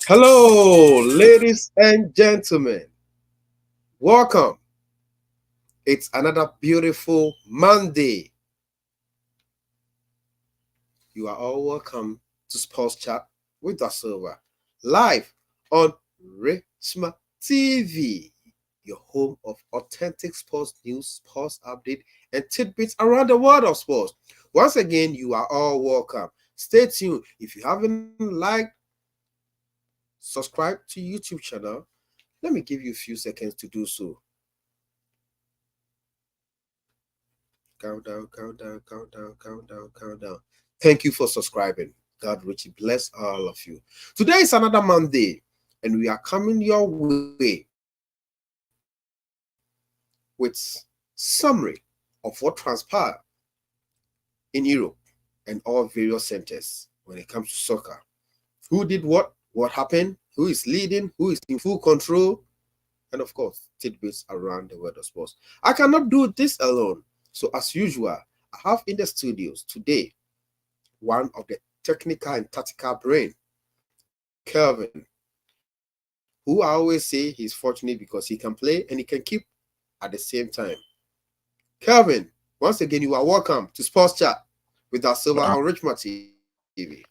Hello, ladies and gentlemen. Welcome. It's another beautiful Monday. You are all welcome to Sports Chat with Dasilva, live on Richma TV, your home of authentic sports news, sports update, and tidbits around the world of sports. Once again, you are all welcome. Stay tuned. If you haven't liked, subscribe to YouTube channel, let me give you a few seconds to do so. Countdown, countdown, countdown, countdown, countdown. Thank you for subscribing. God richly bless all of you. Today is another Monday, and we are coming your way with summary of what transpired in Europe and all various centers when it comes to soccer. Who did what happened, who is leading, who is in full control, and of course, tidbits around the world of sports. I cannot do this alone. So, as usual, I have in the studios today one of the technical and tactical brain, Kelvin, who I always say he's fortunate because he can play and he can keep at the same time. Kelvin, once again, you are welcome to Sports Chat with our Silver on Uh, Richmond TV.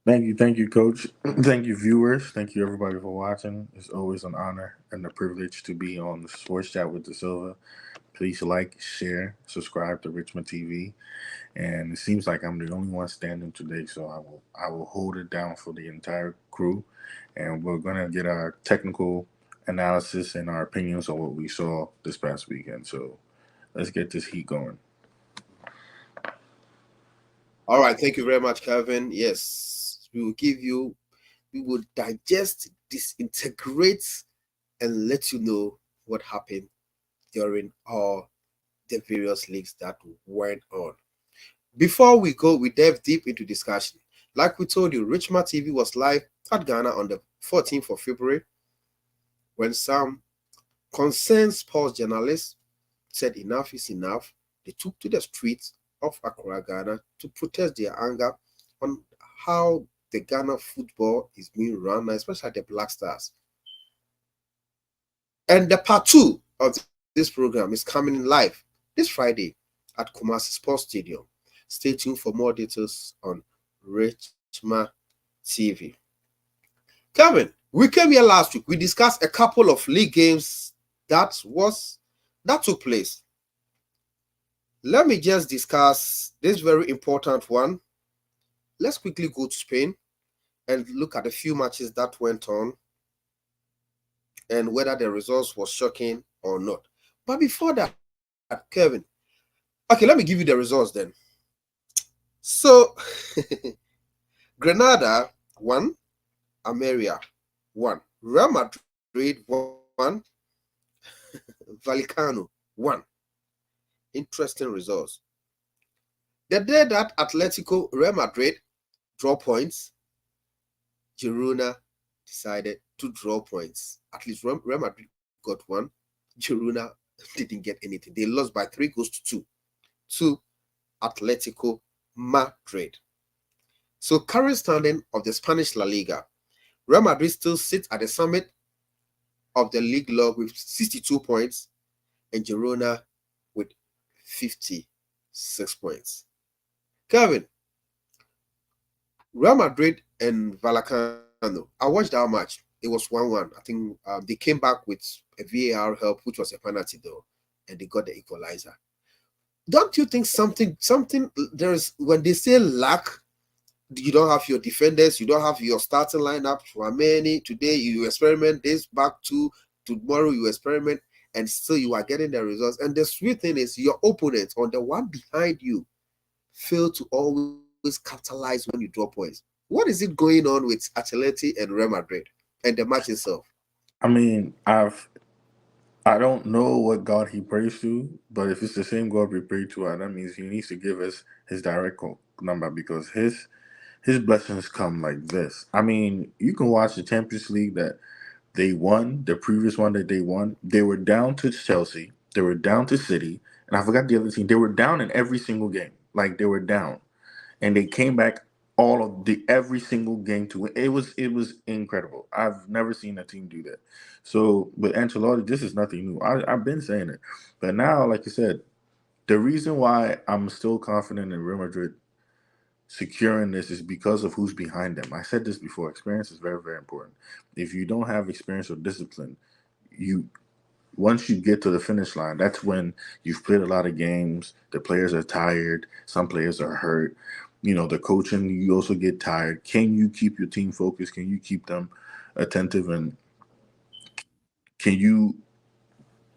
thank you, Coach. Thank you, viewers. Thank you, everybody, for watching. It's always an honor and a privilege to be on the Sports Chat with Dasilva. Please like, share, subscribe to Richmond TV. And it seems like I'm the only one standing today, so I will hold it down for the entire crew, and we're gonna get our technical analysis and our opinions on what we saw this past weekend. So let's get this heat going. All right, thank you very much, Kelvin. Yes, we will digest, disintegrate, and let you know what happened during all the various leagues that went on. Before we delve deep into discussion. Like we told you, Richmond TV was live at Ghana on the 14th of February when some concerned sports journalists said enough is enough. They took to the streets of Accra, Ghana to protest their anger on how the Ghana football is being run, especially the Black Stars. And the part two of this program is coming live this Friday at Kumasi Sports Stadium. Stay tuned for more details on Richma TV. Kevin, we came here last week. We discussed a couple of league games that took place. Let me just discuss this very important one. Let's quickly go to Spain and look at a few matches that went on and whether the results was shocking or not. But before that, Kevin, okay, let me give you the results then. So, Granada won, Almeria won, Real Madrid won, Vallecano won. Interesting results. The day that Atletico Real Madrid draw points, Girona decided to draw points. At least Real Madrid got one. Girona didn't get anything. They lost by 3 goals to 2 to Atletico Madrid. So current standing of the Spanish La Liga, Real Madrid still sits at the summit of the league log with 62 points and Girona with 56 points. Kevin, Real Madrid and Vallecano. I watched that match. It was 1-1. I think they came back with a VAR help, which was a penalty though, and they got the equalizer. Don't you think something there is when they say lack, you don't have your defenders, you don't have your starting lineup. Many today you experiment this back to tomorrow you experiment, and still you are getting the results. And the sweet thing is your opponent on the one behind you fail to always capitalize when you draw points. What is it going on with Atleti and Real Madrid and the match itself? I mean, I don't know what God he prays to, but if it's the same God we pray to, that means he needs to give us his direct number because his blessings come like this. I mean, you can watch the Champions League that they won, the previous one that they won. They were down to Chelsea, they were down to City, and I forgot the other team. They were down in every single game. Like they were down. And they came back all of the every single game to win. It was incredible. I've never seen a team do that. So with Ancelotti, this is nothing new. I've been saying it, but now, like you said, the reason why I'm still confident in Real Madrid securing this is because of who's behind them. I said this before. Experience is very, very important. If you don't have experience or discipline, you once you get to the finish line, that's when you've played a lot of games. The players are tired. Some players are hurt. The coaching, you also get tired. Can you keep your team focused? Can you keep them attentive? And can you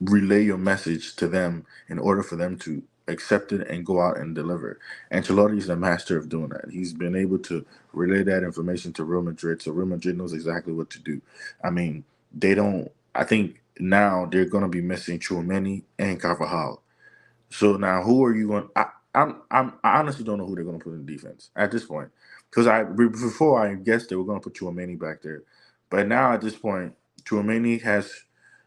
relay your message to them in order for them to accept it and go out and deliver? Ancelotti is the master of doing that. He's been able to relay that information to Real Madrid, so Real Madrid knows exactly what to do. I mean, they don't. I think now they're going to be missing Chouameni and Carvajal. So now, who are you going? I honestly don't know who they're going to put in defense at this point, because before I guessed they were going to put Chouameni back there, but now at this point, Chouameni has,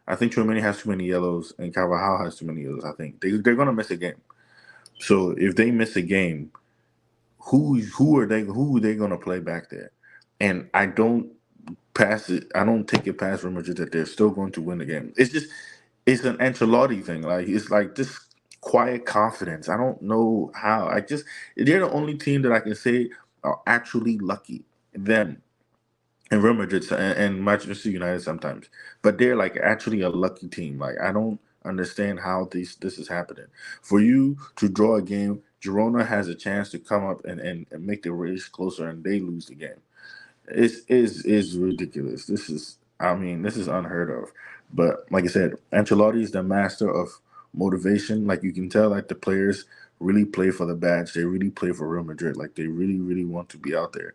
I think Chouameni has too many yellows and Carvajal has too many yellows. I think they're going to miss a game. So if they miss a game, who are they going to play back there? And I don't take it past Real Madrid that they're still going to win the game. It's an Ancelotti thing. Like it's like this quiet confidence. I don't know how. They're the only team that I can say are actually lucky. Them and Real Madrid and Manchester United sometimes, but they're like actually a lucky team. Like I don't understand how this is happening. For you to draw a game, Girona has a chance to come up and make the race closer, and they lose the game. Is ridiculous. This is unheard of. But like I said, Ancelotti is the master of motivation. Like you can tell, like the players really play for the badge. They really play for Real Madrid. Like they really, really want to be out there.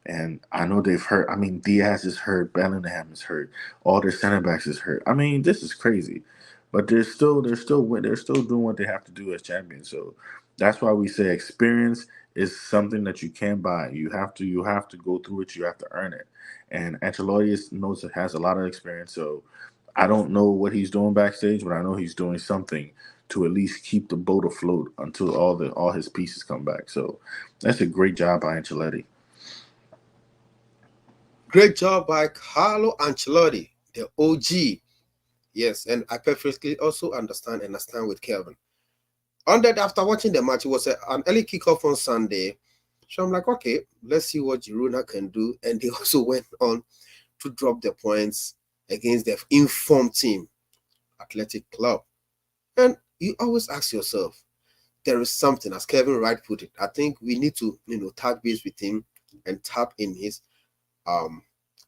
And I know they've hurt. I mean, Diaz is hurt. Bellingham is hurt. All their center backs is hurt. I mean, this is crazy. But they're still doing what they have to do as champions. So that's why we say experience is something that you can't buy. You have to go through it. You have to earn it. And Ancelotti knows it has a lot of experience. So I don't know what he's doing backstage, but I know he's doing something to at least keep the boat afloat until all his pieces come back. So that's a great job by Ancelotti. Great job by Carlo Ancelotti, the OG. Yes, and I perfectly also understand with Kelvin. On that, after watching the match, it was an early kickoff on Sunday. So I'm like, okay, let's see what Girona can do. And they also went on to drop the points against the informed team, Athletic Club. And you always ask yourself, there is something, as Kevin Wright put it. I think we need to, tap base with him and tap in his um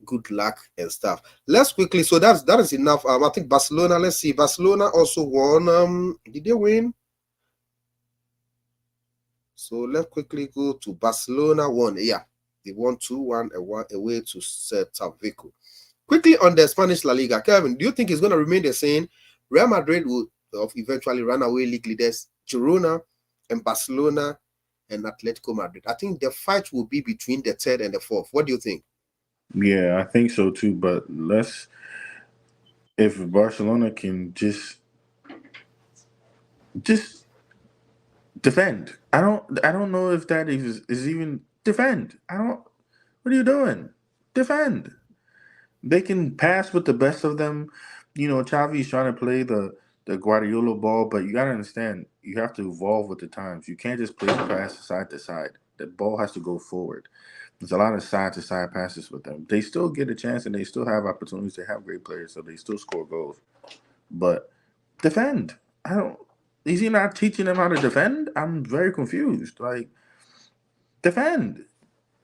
good luck and stuff. Let's quickly. So that is enough. I think Barcelona. Let's see. Barcelona also won. Did they win? So let's quickly go to Barcelona won. Yeah, they won 2-1 away to Celta Vigo. Quickly on the Spanish La Liga, Kevin, do you think it's going to remain the same? Real Madrid will eventually run away league leaders, Girona and Barcelona and Atletico Madrid. I think the fight will be between the third and the fourth. What do you think? Yeah, I think so too. But if Barcelona can just defend. I don't know if that is even defend. I don't. What are you doing? Defend. They can pass with the best of them. Xavi's trying to play the Guardiola ball, but you gotta understand, you have to evolve with the times. You can't just play pass side to side. The ball has to go forward. There's a lot of side to side passes with them. They still get a chance and they still have opportunities. They have great players, so they still score goals. But defend. I don't. Is he not teaching them how to defend? I'm very confused. Like defend.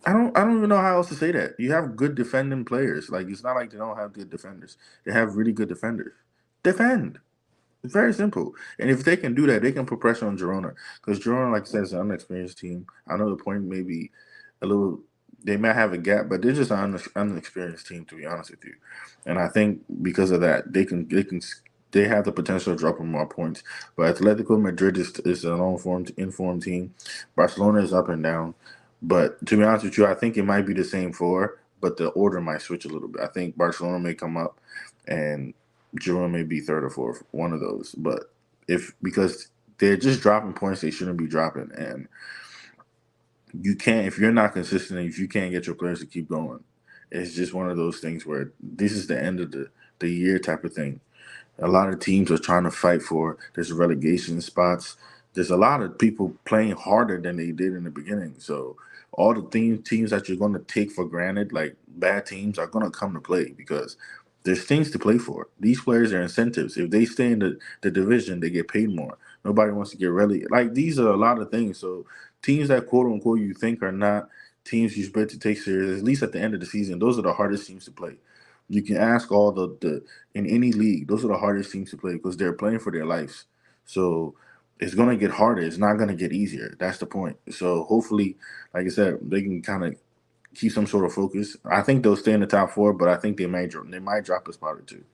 I don't even know how else to say that. You have good defending players. Like it's not like they don't have good defenders. They have really good defenders. Defend. It's very simple. And if they can do that, they can put pressure on Girona. Because Girona, like I said, is an unexperienced team. I know the point may be a little, they might have a gap, but they're just an unexperienced team, to be honest with you. And I think because of that, they have the potential of dropping more points. But Atletico Madrid is an informed team. Barcelona is up and down. But to be honest with you, I think it might be the same four, but the order might switch a little bit. I think Barcelona may come up and Jerome may be third or fourth, one of those. But because they're just dropping points they shouldn't be dropping, and You can't, if you're not consistent, if you can't get your players to keep going, it's just one of those things where this is the end of the year type of thing. A lot of teams are trying to fight for there's relegation spots. There's a lot of people playing harder than they did in the beginning. So all the teams that you're going to take for granted, like bad teams, are going to come to play because there's things to play for. These players are incentives. If they stay in the division, they get paid more. Nobody wants to get relegated. Like these are a lot of things. So teams that quote unquote you think are not teams you're supposed to take serious, at least at the end of the season, those are the hardest teams to play. You can ask all the in any league, those are the hardest teams to play because they're playing for their lives. So it's gonna get harder. It's not gonna get easier. That's the point. So hopefully, like I said, they can kind of keep some sort of focus. I think they'll stay in the top four, but I think they might drop a spot or two.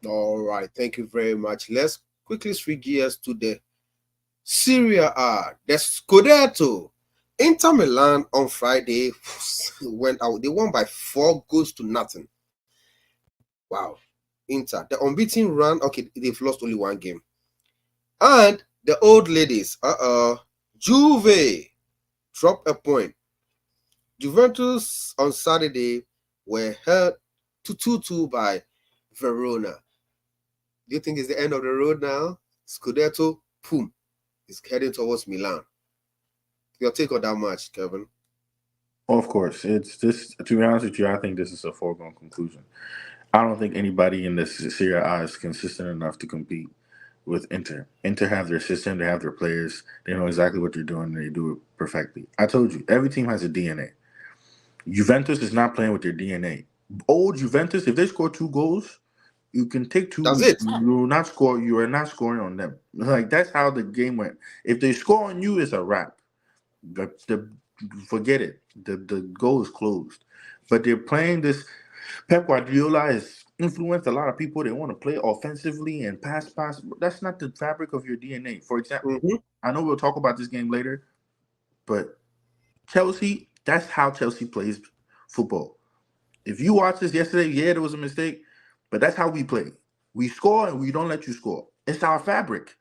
All right, thank you very much. Let's quickly switch gears to the Serie A, the Scudetto. Inter Milan on Friday went out. They won by 4 goals to nothing. Wow. Inter, the unbeaten run. Okay, they've lost only one game. And the old ladies, Juve dropped a point. Juventus on Saturday were held to 2-2 by Verona. Do you think it's the end of the road now? Scudetto, boom, is heading towards Milan. Your take on that match, Kevin? Of course, it's this. To be honest with you, I think this is a foregone conclusion. I don't think anybody in this Serie A is consistent enough to compete with Inter. Inter have their system, they have their players, they know exactly what they're doing, and they do it perfectly. I told you, every team has a DNA. Juventus is not playing with their DNA. Old Juventus, if they score 2 goals, you can take two That's weeks. it. You will not score. You are not scoring on them. Like that's how the game went. If they score on you, it's a wrap. The forget it. The goal is closed. But they're playing this. Pep Guardiola has influenced a lot of people. They want to play offensively and pass. That's not the fabric of your DNA. For example, Mm-hmm. I know we'll talk about this game later, but Chelsea, that's how Chelsea plays football. If you watched this yesterday, yeah, there was a mistake, but that's how we play. We score and we don't let you score. It's our fabric.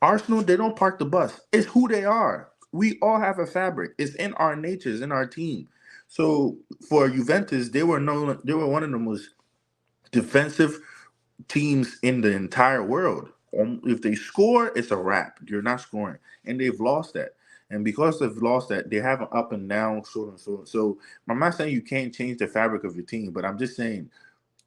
Arsenal, they don't park the bus. It's who they are. We all have a fabric. It's in our natures, in our team. So for Juventus, they were one of the most defensive teams in the entire world. If they score, it's a wrap. You're not scoring, and they've lost that. And because they've lost that, they have an up and down sort of. So I'm not saying you can't change the fabric of your team, but I'm just saying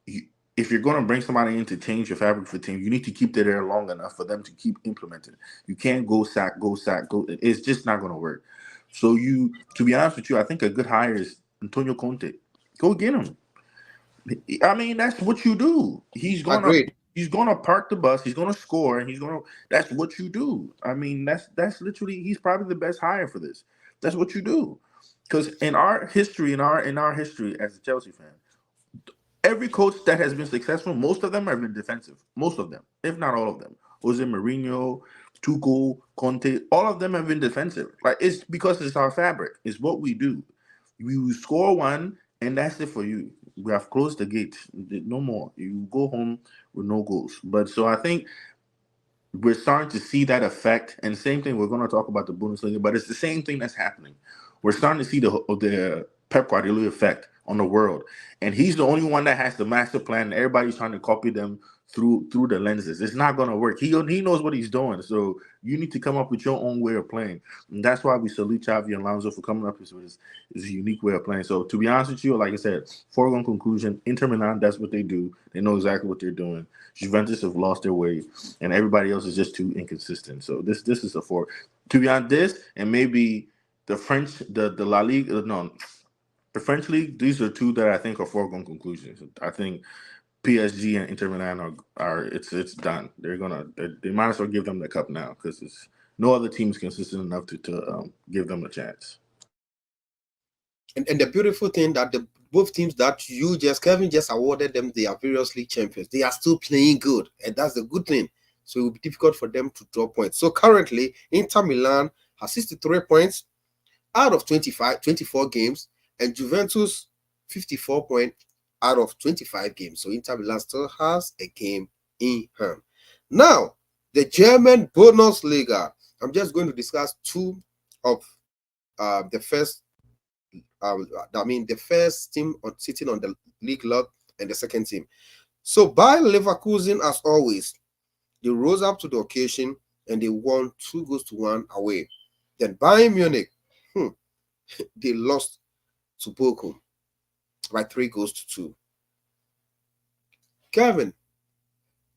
you, if you're going to bring somebody in to change your fabric for the team, you need to keep it there long enough for them to keep implementing. You can't go sack, go sack, go. It's just not going to work. So to be honest with you, I think a good hire is Antonio Conte. Go get him. I mean, that's what you do. Agreed. He's gonna park the bus. He's gonna score, and he's gonna. That's what you do. I mean, that's literally. He's probably the best hire for this. That's what you do. Because in our history, in our history as a Chelsea fan, every coach that has been successful, most of them have been defensive. Most of them, if not all of them. Jose Mourinho, Tuchel, Conte, all of them have been defensive. Like it's because it's our fabric. It's what we do. You score one, and that's it for you. We have closed the gate. No more. You go home with no goals. But so I think we're starting to see that effect. And same thing, we're going to talk about the Bundesliga, but it's the same thing that's happening. We're starting to see the Pep Guardiola effect on the world, and he's the only one that has the master plan. And everybody's trying to copy them through the lenses. It's not going to work. He knows what he's doing. So you need to come up with your own way of playing, and that's why we salute Xavi and Alonso for coming up with his unique way of playing. So to be honest with you, like I said, foregone conclusion: Inter Milan, that's what they do. They know exactly what they're doing. Juventus have lost their way, and everybody else is just too inconsistent. So this is a four. To be honest, this and maybe the French, the La Ligue, no, the French league. These are two that I think are foregone conclusions. I think PSG and Inter Milan are it's done. They might as well give them the cup now because it's no other team is consistent enough to give them a chance. And the beautiful thing that the both teams that Kevin just awarded them their various league champions, they are still playing good, and that's the good thing. So it will be difficult for them to draw points. So currently, Inter Milan has 63 points out of 24 games, and Juventus 54 points out of 25 games. So Inter Milan still has a game in hand. Now, the German Bundesliga. I'm just going to discuss two of the first, the first team sitting on the league log and the second team. So Bayer Leverkusen, as always, they rose up to the occasion and they won 2-1 away. Then Bayern Munich, hmm, they lost to Bochum by 3-2. Kevin,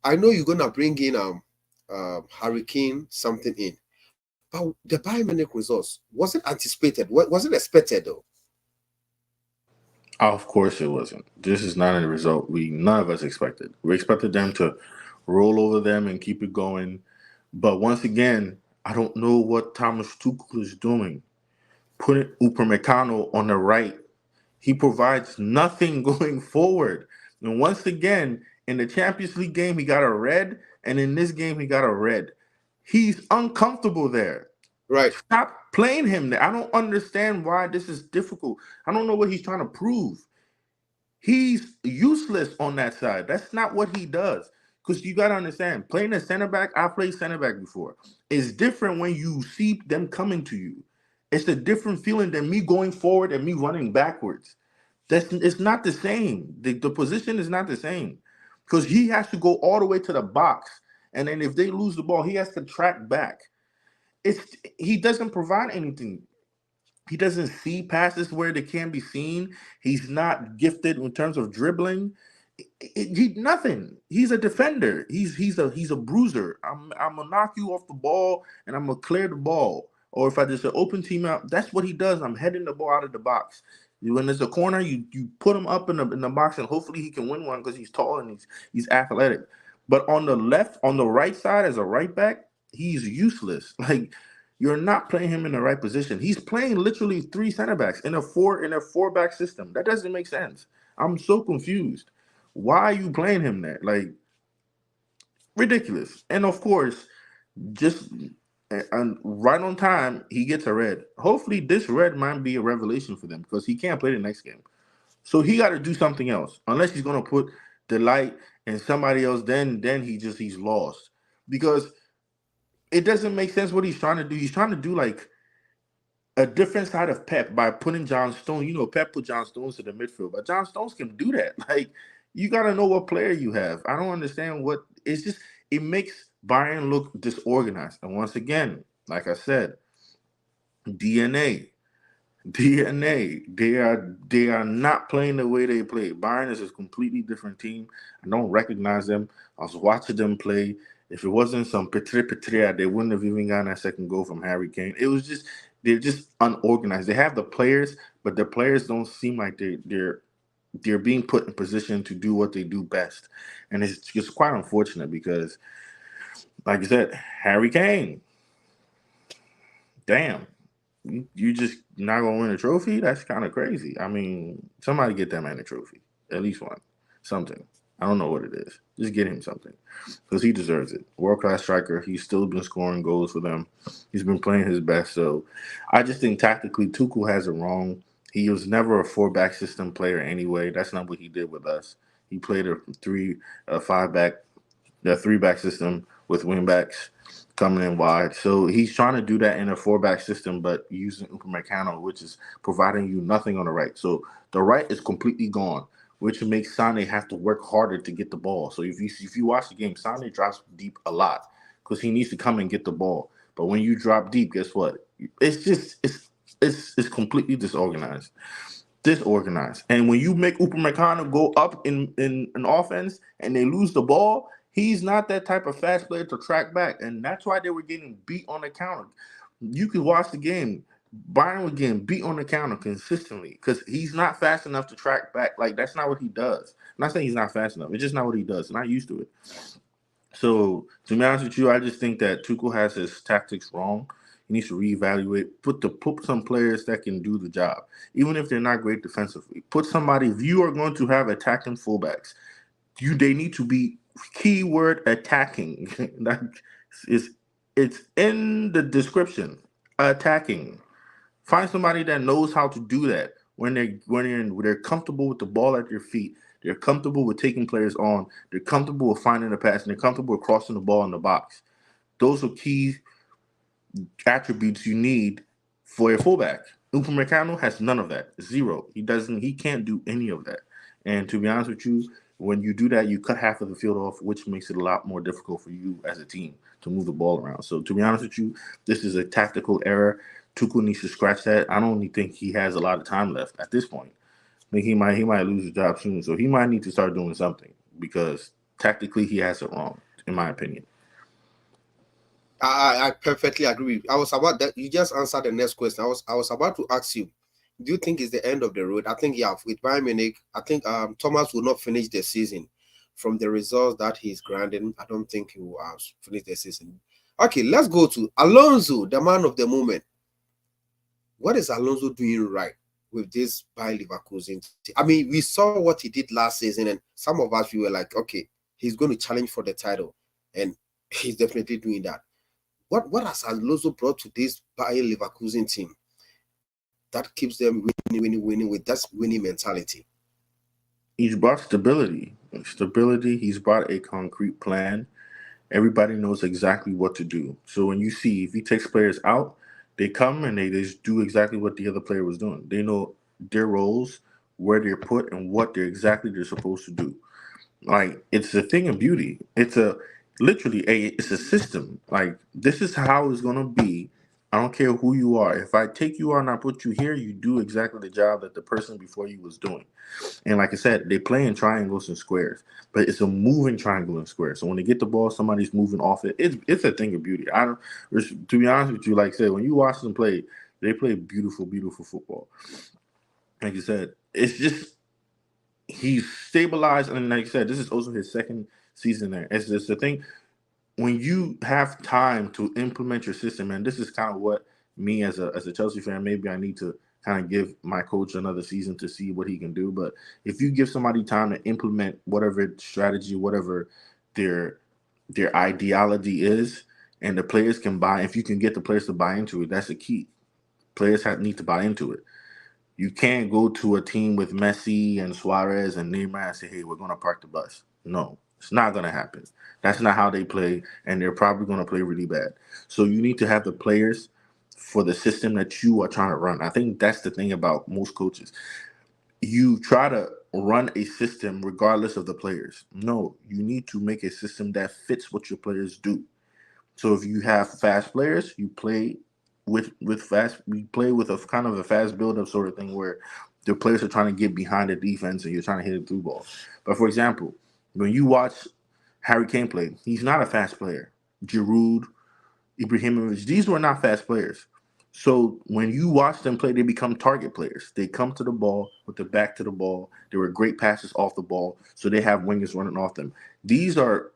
I know you're gonna bring in Hurricane something in, but the Bayern Munich results, was it anticipated? Was it expected though? Of course it wasn't. This is not a result we none of us expected. We expected them to roll over them and keep it going. But once again, I don't know what Thomas Tuchel is doing. Putting Upamecano on the right, he provides nothing going forward. And once again, in the Champions League game, he got a red, and in this game, he got a red. He's uncomfortable there. Right. Stop playing him there. I don't understand why this is difficult. I don't know what he's trying to prove. He's useless on that side. That's not what he does. Because you got to understand, playing a center back, I played center back before. It's different when you see them coming to you. It's a different feeling than me going forward and me running backwards. It's not the same. The position is not the same. Because he has to go all the way to the box. And then if they lose the ball, he has to track back. He doesn't provide anything. He doesn't see passes where they can be seen. He's not gifted in terms of dribbling. He nothing. He's a defender. He's a bruiser. I'm gonna knock you off the ball and I'm gonna clear the ball. Or if I just an open team out, that's what he does. I'm heading the ball out of the box. When there's a corner, you put him up in the box and hopefully he can win one because he's tall and he's athletic. But on the right side as a right back, he's useless. Like you're not playing him in the right position. He's playing literally three center backs in a four back system. That doesn't make sense. I'm so confused. Why are you playing him there? Like ridiculous. And of course, just and right on time, he gets a red. Hopefully, this red might be a revelation for them because he can't play the next game. So he got to do something else. Unless he's gonna put the light and somebody else, then he's lost because it doesn't make sense what he's trying to do. He's trying to do like a different side of Pep by putting John Stone. You know, Pep put John Stones to the midfield, but John Stones can do that. Like, you got to know what player you have. I don't understand what it's just. It makes Bayern look disorganized. And once again, like I said, DNA. DNA. They are not playing the way they play. Bayern is a completely different team. I don't recognize them. I was watching them play. If it wasn't some Petria, they wouldn't have even gotten that second goal from Harry Kane. It was just they're just unorganized. They have the players, but the players don't seem like they're being put in position to do what they do best. And it's just quite unfortunate because, like I said, Harry Kane. Damn. You just not gonna win a trophy? That's kind of crazy. I mean, somebody get that man a trophy, at least one, something. I don't know what it is. Just get him something because he deserves it. World class striker. He's still been scoring goals for them. He's been playing his best. So I just think tactically Tuchel has it wrong. He was never a four back system player anyway. That's not what he did with us. He played a five back, a three back system with wing backs coming in wide. So he's trying to do that in a four back system, but using Upamecano, which is providing you nothing on the right. So the right is completely gone, which makes Sane have to work harder to get the ball. So if you watch the game, Sane drops deep a lot because he needs to come and get the ball. But when you drop deep, guess what? It's just it's completely disorganized. And when you make Upamecano go up in an offense and they lose the ball, he's not that type of fast player to track back. And that's why they were getting beat on the counter. You could watch the game. Bayern was getting beat on the counter consistently because he's not fast enough to track back. Like, that's not what he does. I'm not saying he's not fast enough. It's just not what he does. Not used to it. So, to be honest with you, I just think that Tuchel has his tactics wrong. He needs to reevaluate. Put some players that can do the job, even if they're not great defensively. Put somebody. If you are going to have attacking fullbacks, they need to be keyword attacking. Like it's in the description. Attacking. Find somebody that knows how to do that when they're comfortable with the ball at their feet. They're comfortable with taking players on. They're comfortable with finding a pass, and they're comfortable with crossing the ball in the box. Those are key attributes you need for a fullback. Upamecano has none of that. Zero. He doesn't. He can't do any of that. And to be honest with you, when you do that, you cut half of the field off, which makes it a lot more difficult for you as a team to move the ball around. So to be honest with you, this is a tactical error. Tuchel needs to scratch that. I don't even think he has a lot of time left at this point. I think he might lose his job soon. So he might need to start doing something because tactically he has it wrong, in my opinion. I perfectly agree with you. I was about that. You just answered the next question. I was about to ask you, do you think it's the end of the road? I think yeah, with Bayern Munich, I think Thomas will not finish the season. From the results that he's granting, I don't think he will finish the season. Okay, let's go to Alonso, the man of the moment. What is Alonso doing right with this Bayer Leverkusen team? I mean, we saw what he did last season, and some of us we were like, okay, he's going to challenge for the title, and he's definitely doing that. What has Alonso brought to this Bayer Leverkusen team that keeps them winning with that winning mentality? He's brought stability. Stability. He's brought a concrete plan. Everybody knows exactly what to do. So when you see if he takes players out, they come and they just do exactly what the other player was doing. They know their roles, where they're put, and what they're supposed to do. Like it's a thing of beauty. It's a literally a it's a system. Like this is how it's gonna be. I don't care who you are. If I take you out and I put you here, you do exactly the job that the person before you was doing. And like I said, they play in triangles and squares, but it's a moving triangle and square. So when they get the ball, somebody's moving off it. It's a thing of beauty. I don't. To be honest with you, like I said, when you watch them play, they play beautiful, beautiful football. Like you said, it's just he's stabilized, and like I said, this is also his second season there. It's just the thing when you have time to implement your system, and this is kind of what me as a Chelsea fan, maybe I need to kind of give my coach another season to see what he can do. But if you give somebody time to implement whatever strategy, whatever their their ideology is, and the players can buy, if you can get the players to buy into it, that's the key. Players need to buy into it. You can't go to a team with Messi and Suarez and Neymar and say, "Hey, we're going to park the bus." No, it's not going to happen. That's not how they play, and they're probably going to play really bad. So you need to have the players for the system that you are trying to run. I think that's the thing about most coaches. You try to run a system regardless of the players. No, you need to make a system that fits what your players do. So if you have fast players, you play with fast. We play with a kind of a fast build up sort of thing where the players are trying to get behind the defense and you're trying to hit a through ball. But for example, when you watch Harry Kane play, he's not a fast player. Giroud, Ibrahimovic, these were not fast players. So when you watch them play, they become target players. They come to the ball with the back to the ball. They were great passes off the ball, so they have wingers running off them. These are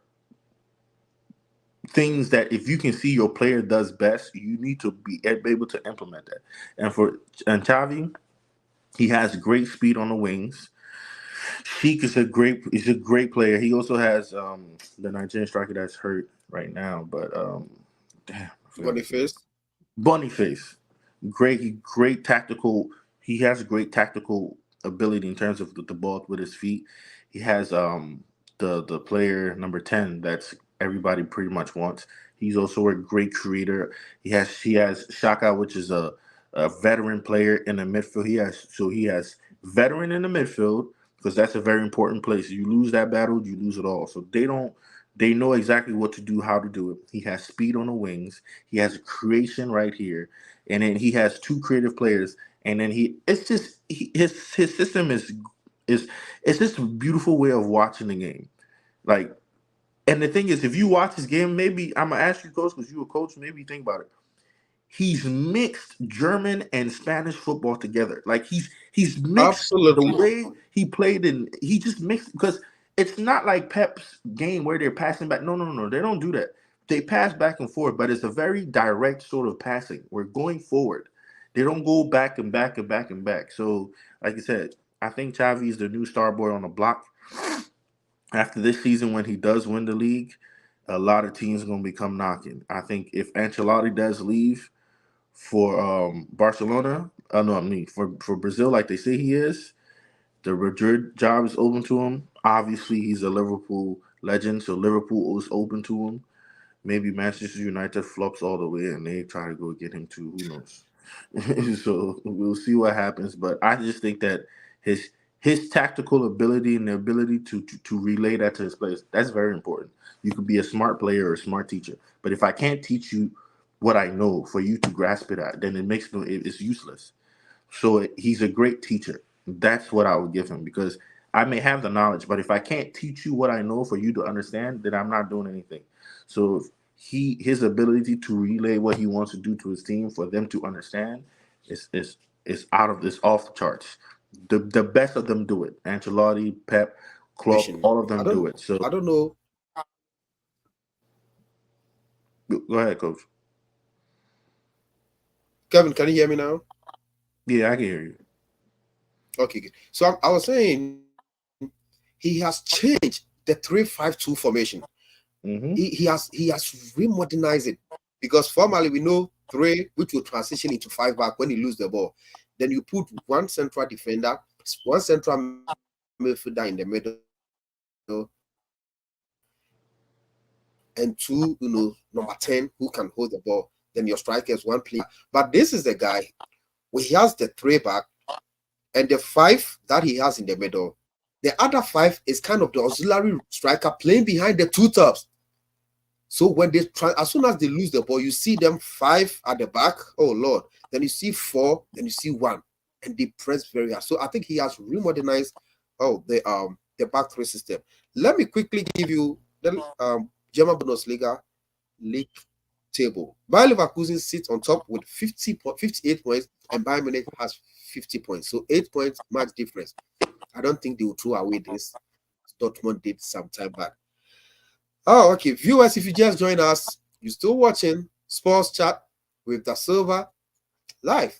things that if you can see your player does best, you need to be able to implement that. And Chavi, he has great speed on the wings. Sheik is a great player. He also has the Nigerian striker that's hurt right now, but damn, I forgot his name. Boniface. Boniface, great tactical. He has great tactical ability in terms of the ball with his feet. He has the player number 10 that's everybody pretty much wants. He's also a great creator. He has Shaka, which is a veteran player in the midfield. He has veteran in the midfield because that's a very important place. You lose that battle, you lose it all. So they know exactly what to do, how to do it. He has speed on the wings. He has a creation right here, and then he has two creative players. And then his system is it's just a beautiful way of watching the game. Like, and the thing is, if you watch his game, maybe I'm gonna ask you, coach, because you're a coach. Maybe think about it. He's mixed German and Spanish football together. Like he's mixed the Absolutely. way he played, and he just mixed because it's not like Pep's game where they're passing back. No, no, no, they don't do that. They pass back and forth, but it's a very direct sort of passing. We're going forward. They don't go back and back and back and back. So, like I said, I think Xavi is the new star boy on the block. After this season, when he does win the league, a lot of teams are going to become knocking. I think if Ancelotti does leave, for Barcelona. No, I mean for Brazil, like they say he is. The Madrid job is open to him. Obviously, he's a Liverpool legend, so Liverpool is open to him. Maybe Manchester United flops all the way and they try to go get him too. Who knows? So we'll see what happens. But I just think that his his tactical ability and the ability to relay that to his players, that's very important. You could be a smart player or a smart teacher, but if I can't teach you what I know for you to grasp it at, then it makes no it's useless. So he's a great teacher. That's what I would give him because I may have the knowledge, but if I can't teach you what I know for you to understand, then I'm not doing anything. So his ability to relay what he wants to do to his team for them to understand is out of this off the charts. The best of them do it. Ancelotti, Pep, Klopp, all of I them don't do it. So I don't know. go ahead, coach. Kevin, can you hear me now? Yeah, I can hear you. Okay, good. So I was saying he has changed the 3-5-2 formation. Hmm. He has remodernized it because formerly we know three, which will transition into five back when you lose the ball. Then you put one central defender, one central midfielder in the middle, and two, number 10 who can hold the ball. Then your strikers, one player. But this is the guy where he has the three back and the five that he has in the middle. The other five is kind of the auxiliary striker playing behind the two tops. So when as soon as they lose the ball, you see them five at the back. Oh Lord! Then you see four, then you see one, and they press very hard. So I think he has remodernized the back three system. Let me quickly give you the German Bundesliga league table. Bayer Leverkusen sits on top with 58 points, and Bayern Munich has 50 points. So 8 points match difference. I don't think they will throw away this. Dortmund did some time back. Oh, okay. Viewers, if you just join us, you're still watching Sports Chat with Dasilva live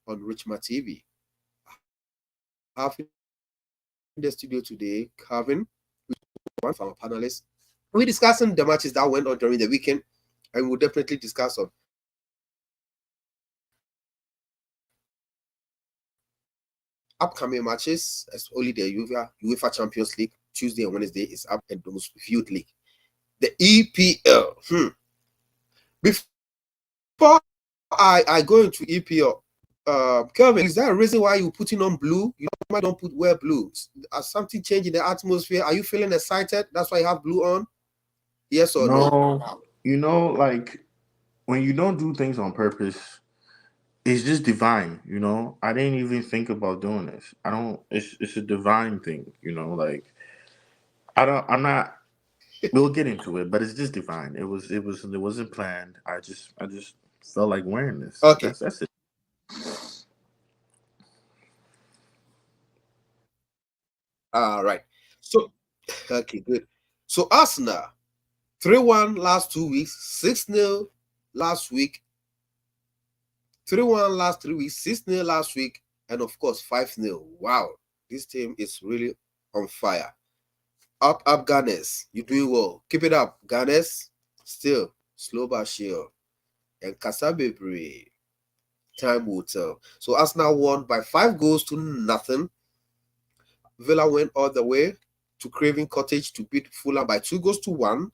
on Richmond TV. I have in the studio today Calvin, one of our panelists. We're discussing the matches that went on during the weekend, and we'll definitely discuss on upcoming matches as holiday UEFA Champions League Tuesday and Wednesday is up, and the most viewed league, the EPL. Before I go into EPL, Kelvin, is that a reason why you're putting on blue? You normally don't wear blue. Has something changed in the atmosphere? Are you feeling excited? That's why you have blue on? Yes or no? No, like when you don't do things on purpose, it's just divine, I didn't even think about doing this. I don't. It's a divine thing, Like I'm not. We'll get into it, but it's just divine. It wasn't planned. I just felt like wearing this. Okay. That's it. All right. So, okay, good. So, Arsenal, 3-1 last 2 weeks, 6-0 last week, 3-1 last 3 weeks, 6-0 last week, and of course, 5-0. Wow. This team is really on fire. Up, Gunners. You're doing well. Keep it up, Gunners. Still, slow but sure. And Kasabebre, time will tell. So Arsenal won by 5 goals to nothing. Villa went all the way to Craven Cottage to beat Fulham by 2 goals to 1.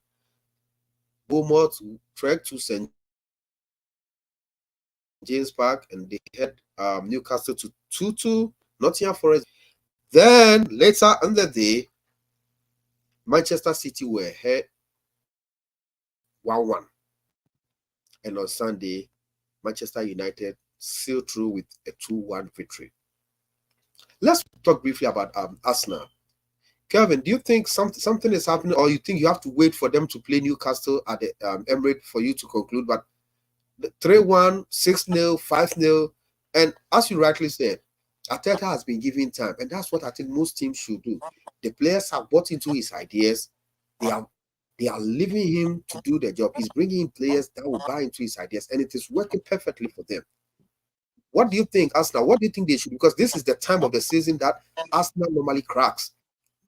Bournemouth trekked to St. James Park and they had Newcastle to 2-2. Nottingham Forest beat Everton 3-1. Then later in the day, Manchester City were ahead 1-1. And on Sunday, Manchester United sealed through with a 2-1 victory. Let's talk briefly about Arsenal. Kelvin, do you think something is happening, or you think you have to wait for them to play Newcastle at the Emirates for you to conclude? But 3-1, 6-0, 5-0, and as you rightly said, Arteta has been given time, and that's what I think most teams should do. The players have bought into his ideas. They are leaving him to do the job. He's bringing in players that will buy into his ideas, and it is working perfectly for them. What do you think, Arsenal? What do you think they should? Because this is the time of the season that Arsenal normally cracks.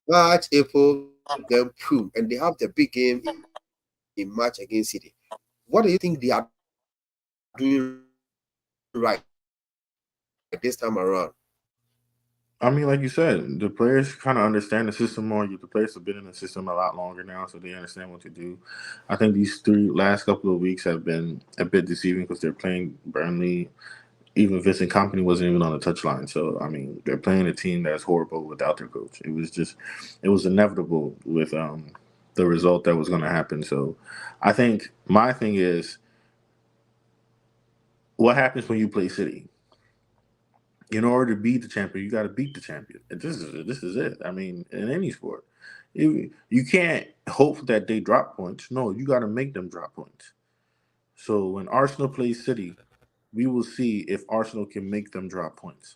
March, April, then boom, and they have the big game in March against City. What do you think they are doing right this time around? I mean, like you said, the players kind of understand the system more. The players have been in the system a lot longer now, so they understand what to do. I think these three last couple of weeks have been a bit deceiving because they're playing Burnley, Even Vincent Company wasn't even on the touchline. So I mean, they're playing a team that's horrible without their coach. It was inevitable with the result that was going to happen. So I think my thing is, what happens when you play City? In order to beat the champion, you got to beat the champion. And this is it. I mean, in any sport, you can't hope that they drop points. No, you got to make them drop points. So when Arsenal plays City, we will see if Arsenal can make them drop points.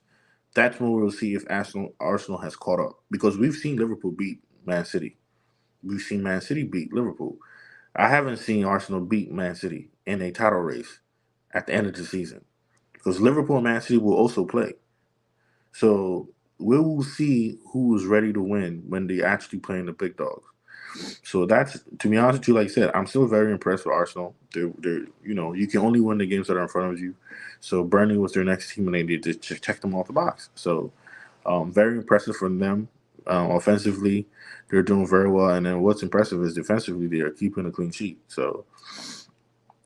That's when we'll see if Arsenal has caught up, because we've seen Liverpool beat Man City. We've seen Man City beat Liverpool. I haven't seen Arsenal beat Man City in a title race at the end of the season, because Liverpool and Man City will also play. So we will see who is ready to win when they actually playing the big dogs. So that's, to be honest with you, like I said, I'm still very impressed with Arsenal. They're you can only win the games that are in front of you. So Burnley was their next team, and they did to check them off the box. So very impressive from them. Offensively, they're doing very well, and then what's impressive is defensively they are keeping a clean sheet. So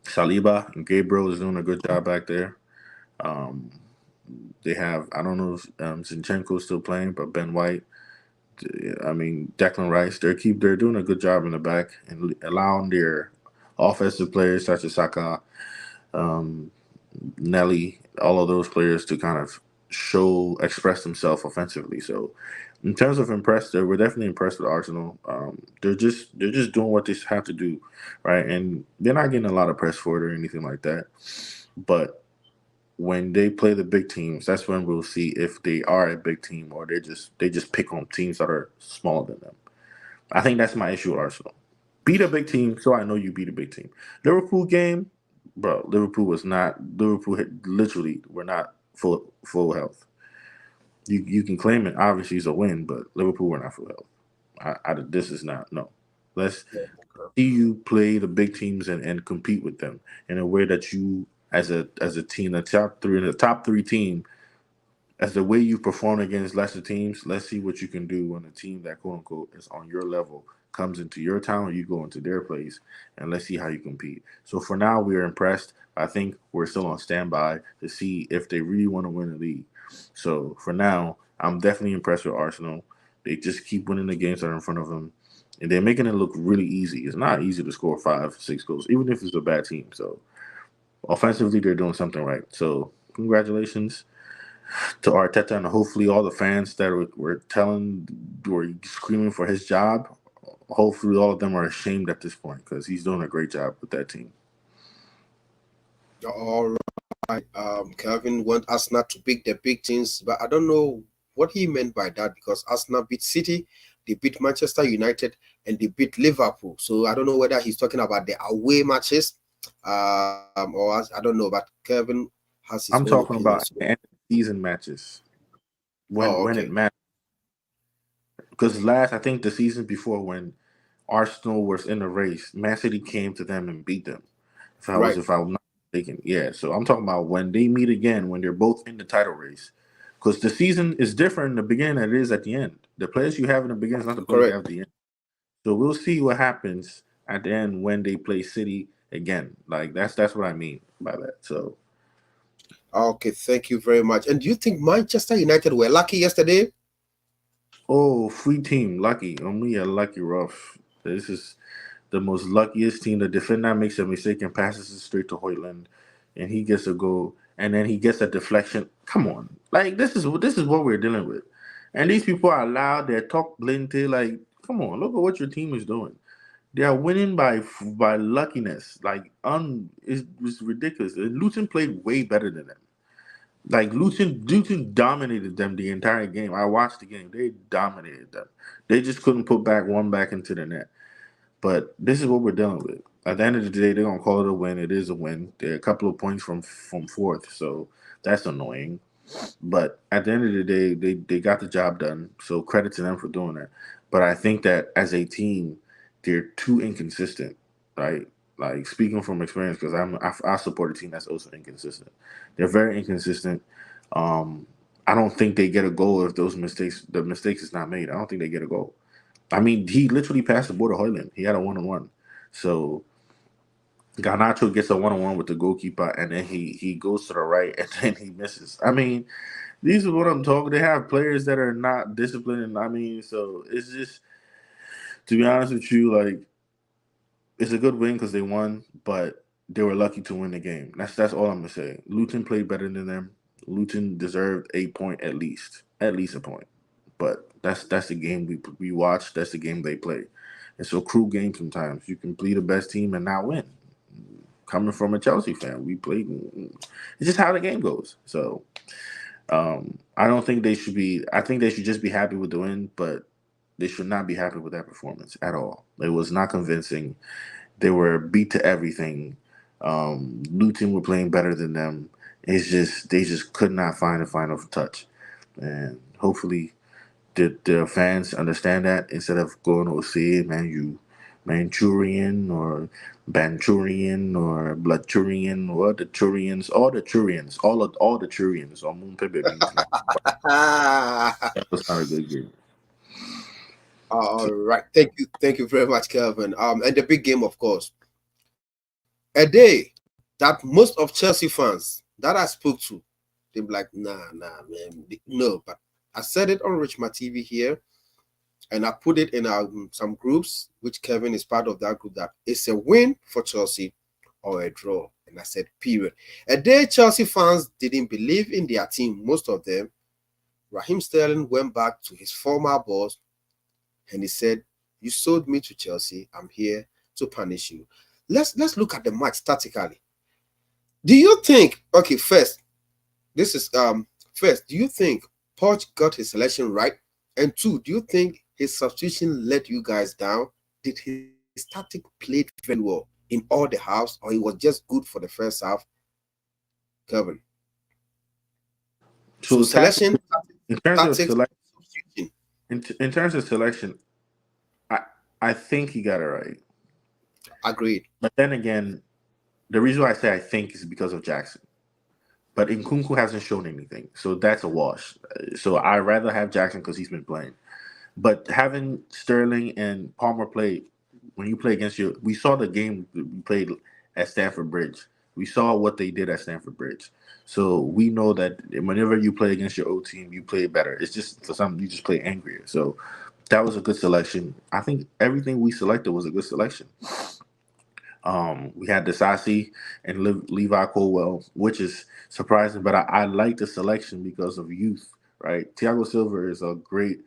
Saliba and Gabriel is doing a good job back there. Um, they have, I don't know if Zinchenko is still playing, but Ben White, I mean Declan Rice, they're doing a good job in the back and allowing their offensive players such as Saka, um, Nelly, all of those players to kind of express themselves offensively. So in terms of impressed, we're definitely impressed with Arsenal. They're just doing what they have to do, right? And they're not getting a lot of press for it or anything like that. But when they play the big teams, that's when we'll see if they are a big team or they just pick on teams that are smaller than them. I think that's my issue with Arsenal. Beat a big team, so I know you beat a big team. Liverpool game, bro. Liverpool was not. Liverpool had, literally were not full health. You can claim it obviously it's a win, but Liverpool were not full health. This is not no. Let's see you play the big teams and compete with them in a way that you as a team, the top three team, as the way you perform against lesser teams. Let's see what you can do when a team that quote unquote is on your level comes into your town or you go into their place, and let's see how you compete. So for now, we are impressed. I think we're still on standby to see if they really want to win the league. So for now, I'm definitely impressed with Arsenal. They just keep winning the games that are in front of them, and they're making it look really easy. It's not easy to score 5, 6 goals, even if it's a bad team. So offensively, they're doing something right. So congratulations to Arteta, and hopefully all the fans that were screaming for his job. Hopefully, all of them are ashamed at this point because he's doing a great job with that team. All right. Calvin want Arsenal to pick the big teams, but I don't know what he meant by that because Arsenal beat City, they beat Manchester United, and they beat Liverpool. So I don't know whether he's talking about the away matches, or I don't know. But Kevin has his I'm own talking opinion. about So, the end of the season matches oh, when it okay, matters. Because last, I think the season before when Arsenal was in the race, Man City came to them and beat them. right, If I'm not mistaken, yeah. So I'm talking about when they meet again, when they're both in the title race. Because the season is different in the beginning than it is at the end. The players you have in the beginning is not the players you have correct. at the end. So we'll see what happens at the end when they play City again. Like that's what I mean by that. So Okay, thank you very much. And do you think Manchester United were lucky yesterday? oh, free team, lucky. Only a lucky rough. This is the most luckiest team. The defender makes a mistake and passes it straight to Hoyland, and he gets a goal, and then he gets a deflection. Come on, like this is what we're dealing with, and these people are loud. They talk plenty. Like, come on, look at what your team is doing. They are winning by luckiness. Like, it's ridiculous. And Luton played way better than them. Like Luton dominated them the entire game. I watched the game. They dominated them. They just couldn't put one back into the net. But this is what we're dealing with. At the end of the day, they're gonna call it a win. It is a win. They're a couple of points from fourth, so that's annoying. But at the end of the day, they got the job done. So credit to them for doing that. But I think that as a team, they're too inconsistent, right? Like speaking from experience, because I support a team that's also inconsistent. They're very inconsistent. Um, I don't think they get a goal if the mistakes is not made. I don't think they get a goal. I mean, he literally passed the ball to Hoyland. He had a 1-on-1. So Garnacho gets a 1-on-1 with the goalkeeper, and then he goes to the right, and then he misses. I mean, these are what I'm talking. They have players that are not disciplined, and I mean, so it's just, to be honest with you, like, it's a good win because they won, but they were lucky to win the game. That's all I'm gonna say. Luton played better than them. Luton deserved a point at least a point. But that's the game we watch. That's the game they play. It's a cruel game sometimes. You can be the best team and not win. Coming from a Chelsea fan, we played. It's just how the game goes. So I don't think they should be. I think they should just be happy with the win, but they should not be happy with that performance at all. It was not convincing. They were beat to everything. Luton were playing better than them. It's just they just could not find a final touch, and hopefully the fans understand that instead of going to say, man, you Manchurian or Banturian or Bloodturian or the Turians, all the Turians. Or Moon Pepe means man. That was not a good game. All So, right. Thank you very much, Kelvin. And the big game, of course. A day that most of Chelsea fans that I spoke to, they be like, nah, man, no. But I said it on Rich My TV here, and I put it in some groups, which Kevin is part of that group. That it's a win for Chelsea or a draw. And I said, period. A day Chelsea fans didn't believe in their team. Most of them. Raheem Sterling went back to his former boss and he said, "You sold me to Chelsea. I'm here to punish you." Let's look at the match statically. Do you think? Okay, this is first. Do you think Poch got his selection right? And two, do you think his substitution let you guys down? Did his tactic played very well in all the halves, or he was just good for the first half? Kevin. So so selection, in terms of tactics, select, substitution. in terms of selection, I I think he got it right. Agreed. But then again, the reason why I say I think is because of Jackson. But Nkunku hasn't shown anything, so that's a wash. So I rather have Jackson because he's been playing. But having Sterling and Palmer play, when you play against you, we saw the game we played at Stamford Bridge. We saw what they did at Stamford Bridge. So we know that whenever you play against your old team, you play better. It's just for some you just play angrier. So that was a good selection. I think everything we selected was a good selection. We had Desasi and Levi Colwell, which is surprising, but I like the selection because of youth, right? Thiago Silva is a great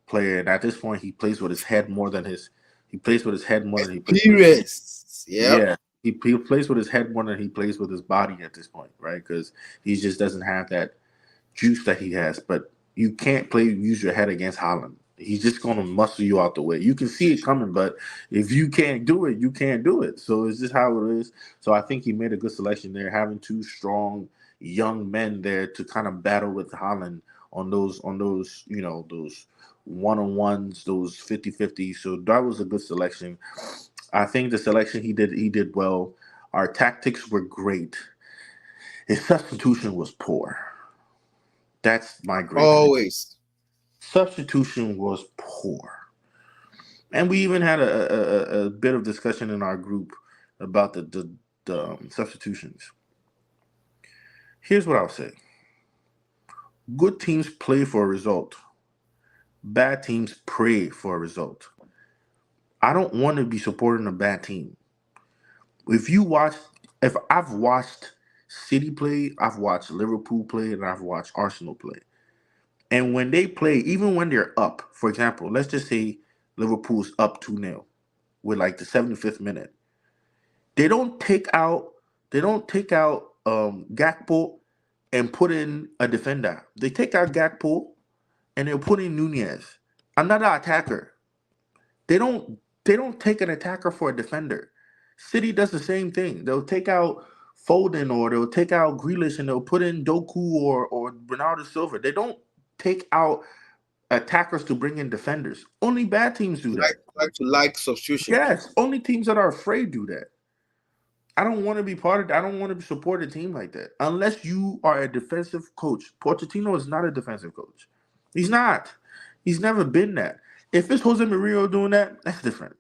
player, and at this point, he plays with his head more than he plays with his feet. Experience. Yep. Yeah, he plays with his head more than he plays with his body at this point, right? Because he just doesn't have that juice that he has, but you can't use your head against Holland. He's just gonna muscle you out the way. You can see it coming, but if you can't do it, you can't do it. So it's just how it is. So I think he made a good selection there, having two strong young men there to kind of battle with Holland on those those one-on-ones, those 50-50. So that was a good selection. I think the selection he did well. Our tactics were great. His substitution was poor. That's my great critique. Always. Substitution was poor, and we even had a bit of discussion in our group about the substitutions. Here's what I'll say: good teams play for a result. Bad teams pray for a result. I don't want to be supporting a bad team. If you watch, if I've watched City play, I've watched Liverpool play, and I've watched Arsenal play. And when they play, even when they're up, for example, let's just say Liverpool's up 2-0 with like the 75th minute. They don't take out Gakpo and put in a defender. They take out Gakpo and they'll put in Nunez, another attacker. They don't take an attacker for a defender. City does the same thing. They'll take out Foden or they'll take out Grealish and they'll put in Doku or Bernardo Silva. They don't take out attackers to bring in defenders. Only bad teams do that. Like substitution. Yes, only teams that are afraid do that. I don't want to be part of that. I don't want to support a team like that. Unless you are a defensive coach. Pochettino is not a defensive coach. He's not. He's never been that. If it's Jose Mourinho doing that, that's different.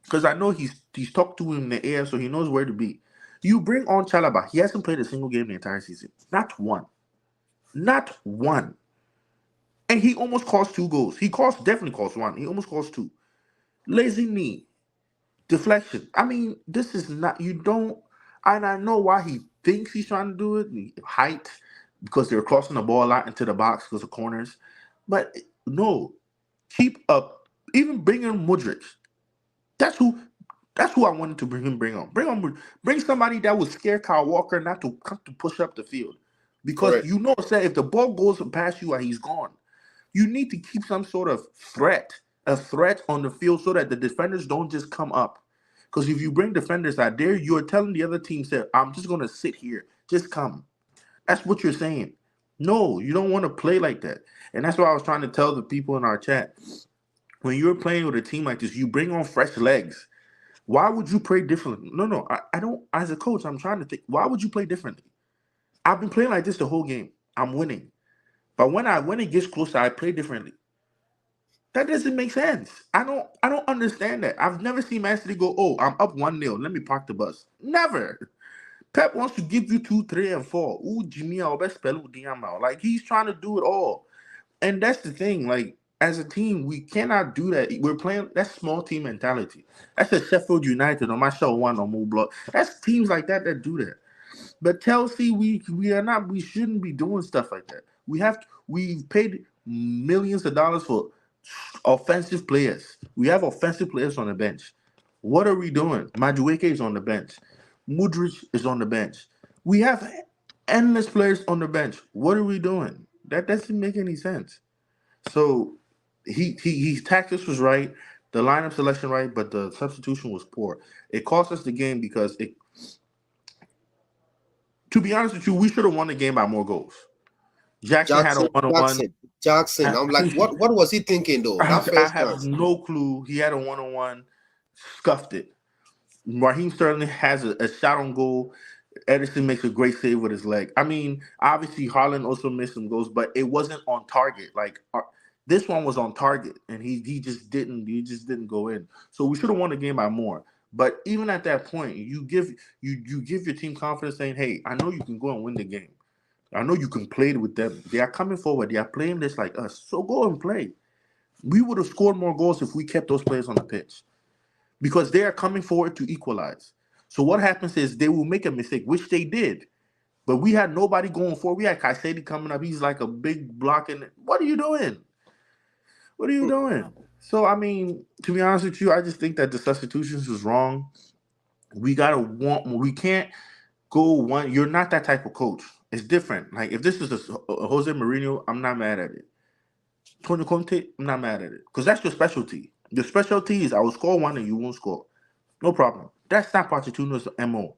because I know he's talked to him in the air, so he knows where to be. You bring on Chalaba. He hasn't played a single game the entire season. Not one. Not one. And he almost caused 2 goals. He definitely caused one. He almost caused two. Lazy knee. Deflection. I mean, this is not, you don't, and I know why he thinks he's trying to do it. Height, because they're crossing the ball a lot into the box because of corners. But no, keep up. Even bring in Mudrick. That's who. That's who I wanted to bring on. Bring somebody that would scare Kyle Walker not to come to push up the field, because Correct. you know that if the ball goes past you and he's gone, you need to keep some sort of a threat on the field so that the defenders don't just come up. Because if you bring defenders out there, you're telling the other team that I'm just gonna sit here, just come. That's what you're saying. No, you don't want to play like that, and that's what I was trying to tell the people in our chat. When you're playing with a team like this, you bring on fresh legs. Why would you play differently? No, I don't. As a coach, I'm trying to think. Why would you play differently? I've been playing like this the whole game. I'm winning, but when it gets closer, I play differently. That doesn't make sense. I don't understand that. I've never seen Man City go, oh, I'm up 1-0. Let me park the bus. Never. Pep wants to give you 2, 3, and 4. Ooh, Jimmy, I'll best spell Diamond. Like he's trying to do it all. And that's the thing. Like, as a team, we cannot do that. We're playing that's small team mentality. That's a Sheffield United on my show one on Move Block. That's teams like that do that. But Chelsea, we are not. We shouldn't be doing stuff like that. We've paid millions of dollars for offensive players. We have offensive players on the bench. What are we doing? Madueke is on the bench. Mudrich is on the bench. We have endless players on the bench. What are we doing? That doesn't make any sense. So his tactics was right, the lineup selection right, but the substitution was poor. It cost us the game because it. To be honest with you, we should have won the game by more goals. Jackson had a Jackson, 1-on-one. Jackson, Jackson. I'm like, what was he thinking though? That I first have chance. no clue. He had a 1-on-one, scuffed it. Raheem Sterling has a shot on goal. Edison makes a great save with his leg. I mean, obviously Haaland also missed some goals, but it wasn't on target. Like this one was on target, and he just didn't go in. So we should have won the game by more. But even at that point, you give your team confidence, saying, "Hey, I know you can go and win the game. I know you can play with them. They are coming forward. They are playing this like us. So go and play." We would have scored more goals if we kept those players on the pitch because they are coming forward to equalize. So what happens is they will make a mistake, which they did. But we had nobody going forward. We had Kaisedi coming up. He's like a big block. And what are you doing? What are you doing? So I mean, to be honest with you, I just think that the substitutions was wrong. We gotta want. We can't go one. You're not that type of coach. It's different. Like if this is a Jose Mourinho, I'm not mad at it. Tony Conte, I'm not mad at it because that's your specialty. Your specialty is I will score one and you won't score. No problem. That's not Pochettino's MO.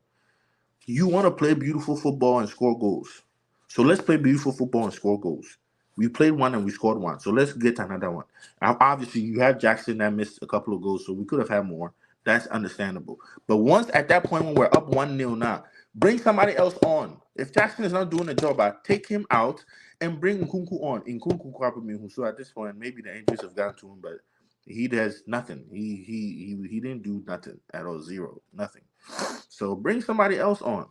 You want to play beautiful football and score goals. So let's play beautiful football and score goals. We played one and we scored one. So let's get another one. Obviously, you have Jackson that missed a couple of goals, so we could have had more. That's understandable. But once at that point when we're up 1-0 now, bring somebody else on. If Jackson is not doing the job, I take him out and bring Nkunku on. Nkunku, so at this point, maybe the injuries have gotten to him, but he does nothing. He didn't do nothing at all. Zero. Nothing. So bring somebody else on.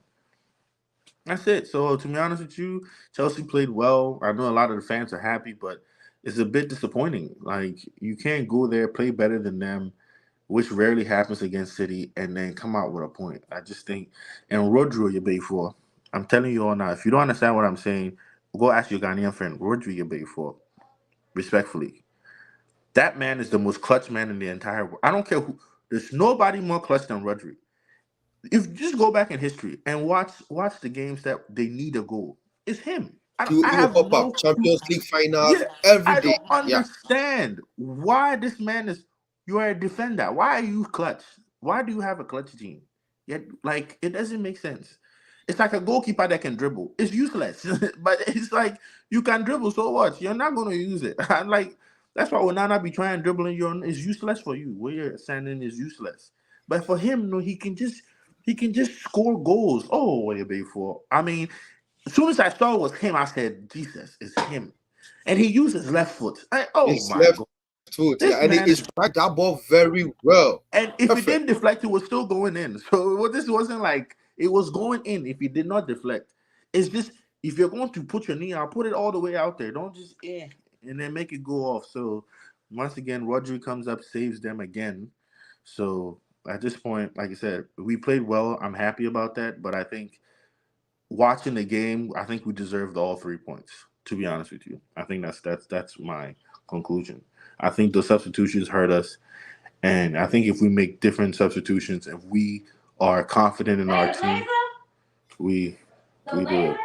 That's it. So to be honest with you, Chelsea played well. I know a lot of the fans are happy, but it's a bit disappointing. Like you can't go there, play better than them, which rarely happens against City, and then come out with a point. I just think, and Rodri you pay for. I'm telling you all now, if you don't understand what I'm saying, go ask your Ghanaian friend. Rodri you pay for. Respectfully. That man is the most clutch man in the entire world. I don't care who. There's nobody more clutch than Rodri. If you just go back in history and watch the games that they need a goal, it's him. I He will have pop no up clue. Champions League finals Yeah, every I day. don't Yeah. understand why this man is. You are a defender. Why are you clutch? Why do you have a clutch team? Yet, like it doesn't make sense. It's like a goalkeeper that can dribble. It's useless, but it's like you can dribble. So what? You're not going to use it. Like that's why Onana be trying dribbling. It's useless for you. Where you're standing is useless. But for him, no, he can just score goals. Oh, what you be for? I mean, as soon as I saw it was him, I said, Jesus, it's him. And he used his left foot. Oh His my left God. This Yeah, and man it's is, right that ball very well. and if it didn't Perfect. deflect, it was still going in. So this wasn't like it was going in if it did not deflect. It's just if you're going to put your knee out, put it all the way out there. Don't just and then make it go off. So once again, Rodri comes up, saves them again. So at this point, like I said, we played well. I'm happy about that. But I think watching the game, I think we deserved all 3 points. To be honest with you, I think that's my conclusion. I think the substitutions hurt us, and I think if we make different substitutions, if we are confident in our team, we we do it.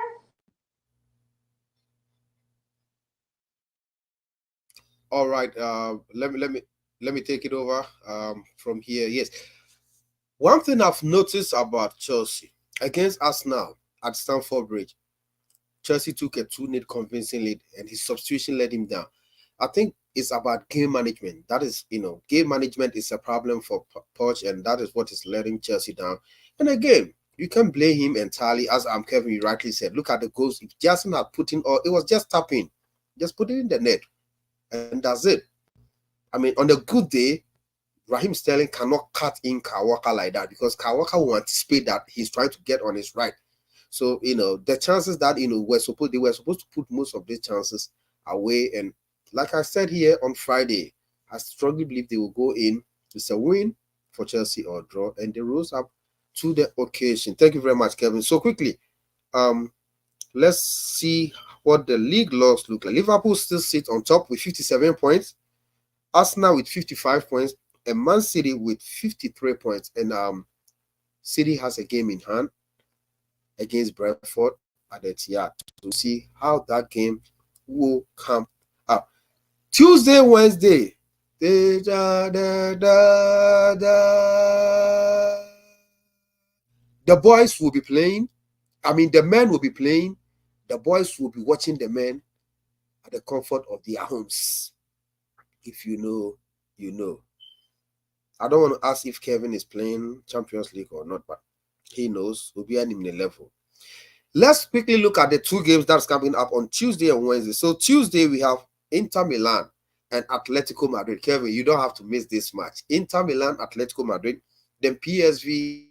All right. Let me take it over from here. Yes. One thing I've noticed about Chelsea against Arsenal at Stamford Bridge, Chelsea took a 2-0 convincing lead, and his substitution let him down. I think it's about game management. That is, game management is a problem for Poch, and that is what is letting Chelsea down. And again, you can blame him entirely, as Kevin you rightly said. Look at the goals. If Jackson had put in, or it was just tapping, just put it in the net, and that's it. I mean, on a good day, Raheem Sterling cannot cut in Kawaka like that because Kawaka will anticipate that he's trying to get on his right. So the chances that they were supposed to put most of these chances away. And like I said here on Friday, I strongly believe they will go in. It's a win for Chelsea or draw, and they rose up to the occasion. Thank you very much, Kevin. So quickly, um, let's see what the league logs look like. Liverpool still sits on top with 57 points. Arsenal with 55 points, and Man City with 53 points. And City has a game in hand against Brentford at Etihad to see how that game will come up. Tuesday, Wednesday, the boys will be playing. I mean, the men will be playing. The boys will be watching the men at the comfort of their homes. If you know, you know. I don't want to ask if Kevin is playing Champions League or not, but he knows. We'll be at him in the level. Let's quickly look at the two games that's coming up on Tuesday and Wednesday. So Tuesday we have Inter Milan and Atletico Madrid. Kevin, you don't have to miss this match. Inter Milan, Atletico Madrid, then PSV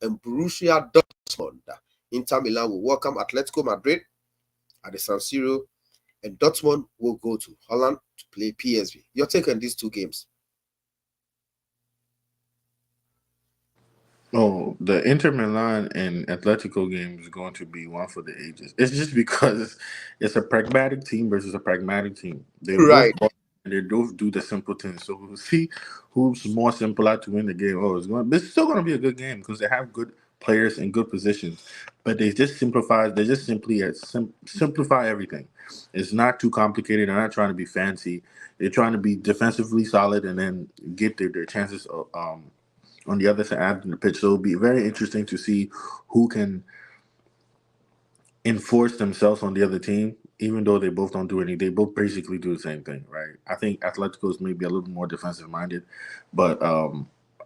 and Borussia Dortmund. Inter Milan will welcome Atletico Madrid at the San Siro, and Dortmund will go to Holland to play PSV. Your take on these two games? Oh, the Inter Milan and Atletico game is going to be one for the ages. It's just because it's a pragmatic team versus a pragmatic team. They both Right. and they both do the simple things. So we'll see who's more simpler to win the game. Oh, it's going. This is still going to be a good game because they have good players in good positions, but they just simplify. They just simply simplify everything. It's not too complicated. They're not trying to be fancy. They're trying to be defensively solid and then get their chances on the other side of the pitch. So it'll be very interesting to see who can enforce themselves on the other team, even though they both don't do anything. They both basically do the same thing, right? I think Atletico is maybe a little more defensive minded, but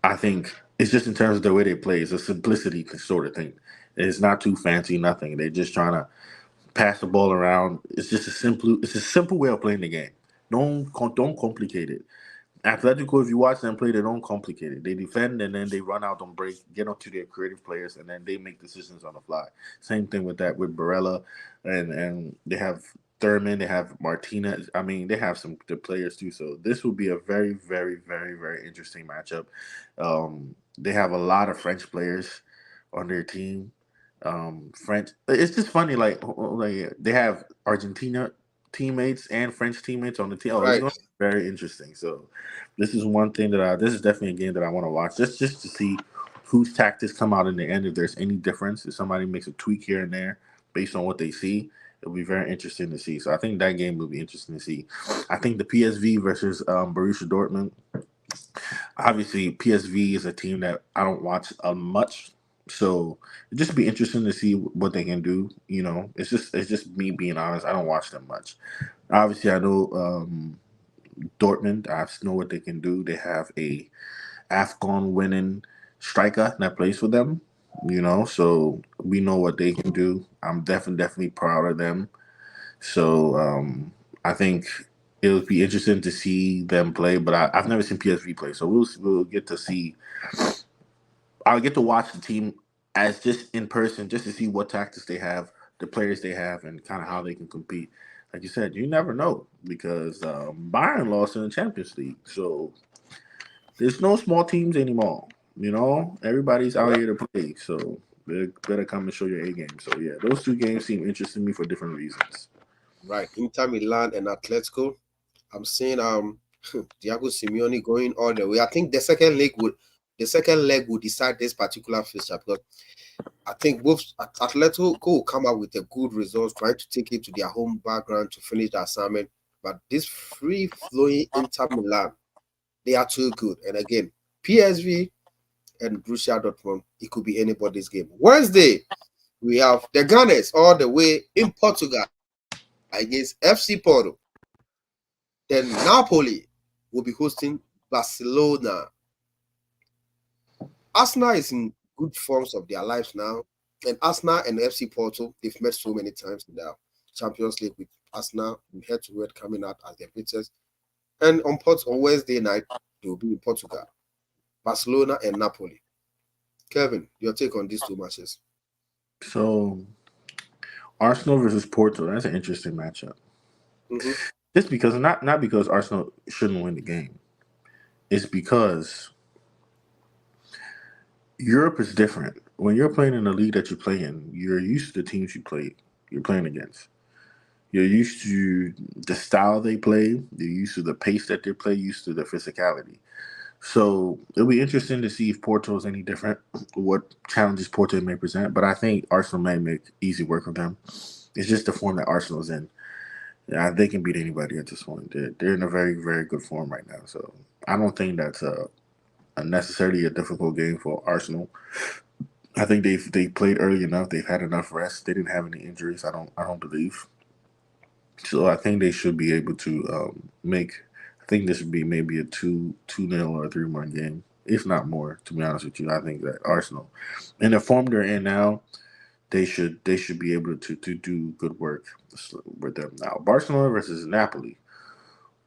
I think it's just in terms of the way they play. It's a simplicity sort of thing. It's not too fancy, nothing. They're just trying to pass the ball around. It's a simple way of playing the game. Don't complicate it. Atletico, if you watch them play, they don't complicate it. They defend and then they run out on break, get onto their creative players, and then they make decisions on the fly. Same thing with that with Barella, and they have Thurman, they have Martinez. I mean, they have some good players too. So this will be a very, very, very, very interesting matchup. They have a lot of French players on their team. French. It's just funny, like they have Argentina teammates and French teammates on the team. Oh, it's Right. going to be very interesting. So this is one thing that this is definitely a game that I want to watch just to see whose tactics come out in the end. If there's any difference, if somebody makes a tweak here and there based on what they see, it'll be very interesting to see. So I think that game will be interesting to see. I think the PSV versus Borussia Dortmund. Obviously, PSV is a team that I don't watch much, so it just be interesting to see what they can do. You know, it's just me being honest. I don't watch them much. Obviously, I know Dortmund. I know what they can do. They have a AFCON winning striker that plays for them. You know, so we know what they can do. I'm definitely proud of them. So I think. It'll be interesting to see them play, but I've never seen PSV play, so we'll get to see. I'll get to watch the team as just in person, just to see what tactics they have, the players they have, and kind of how they can compete. Like you said, you never know because Bayern lost in the Champions League, so there's no small teams anymore. Everybody's out Right, here to play, so better come and show your A game. So yeah, those two games seem interesting to me for different reasons. right. Inter Milan and Atletico. I'm seeing Diego Simeone going all the way. I think the second leg would decide this particular fixture because I think both Atletico will come out with a good result, trying to take it to their home background to finish the assignment. But this free flowing Inter Milan, they are too good. And again, PSV and Borussia Dortmund, it could be anybody's game. Wednesday, we have the Gunners all the way in Portugal against FC Porto. Then Napoli will be hosting Barcelona. Arsenal is in good forms of their lives now. And Arsenal and FC Porto, they've met so many times in the Champions League with Arsenal in head to head coming out as their victors. And on Wednesday night, they will be in Portugal, Barcelona and Napoli. Kevin, your take on these two matches? So Arsenal versus Porto, that's an interesting matchup. Mm-hmm. Just because not because Arsenal shouldn't win the game. It's because Europe is different. When you're playing in the league that you play in, you're used to the teams you're playing against. You're used to the style they play. You're used to the pace that they play. Used to the physicality. So it'll be interesting to see if Porto is any different. What challenges Porto may present, but I think Arsenal may make easy work of them. It's just the form that Arsenal's in. Yeah, they can beat anybody at this point. They're in a very very good form right now. So I don't think that's a necessarily a difficult game for Arsenal. I think they played early enough. They've had enough rest. They didn't have any injuries. I don't believe. So I think they should be able to make. I think this would be maybe a two nil or a 3-1 game, if not more. To be honest with you, I think that Arsenal, in the form they're in now, they should be able to do good work with them now. Barcelona versus Napoli.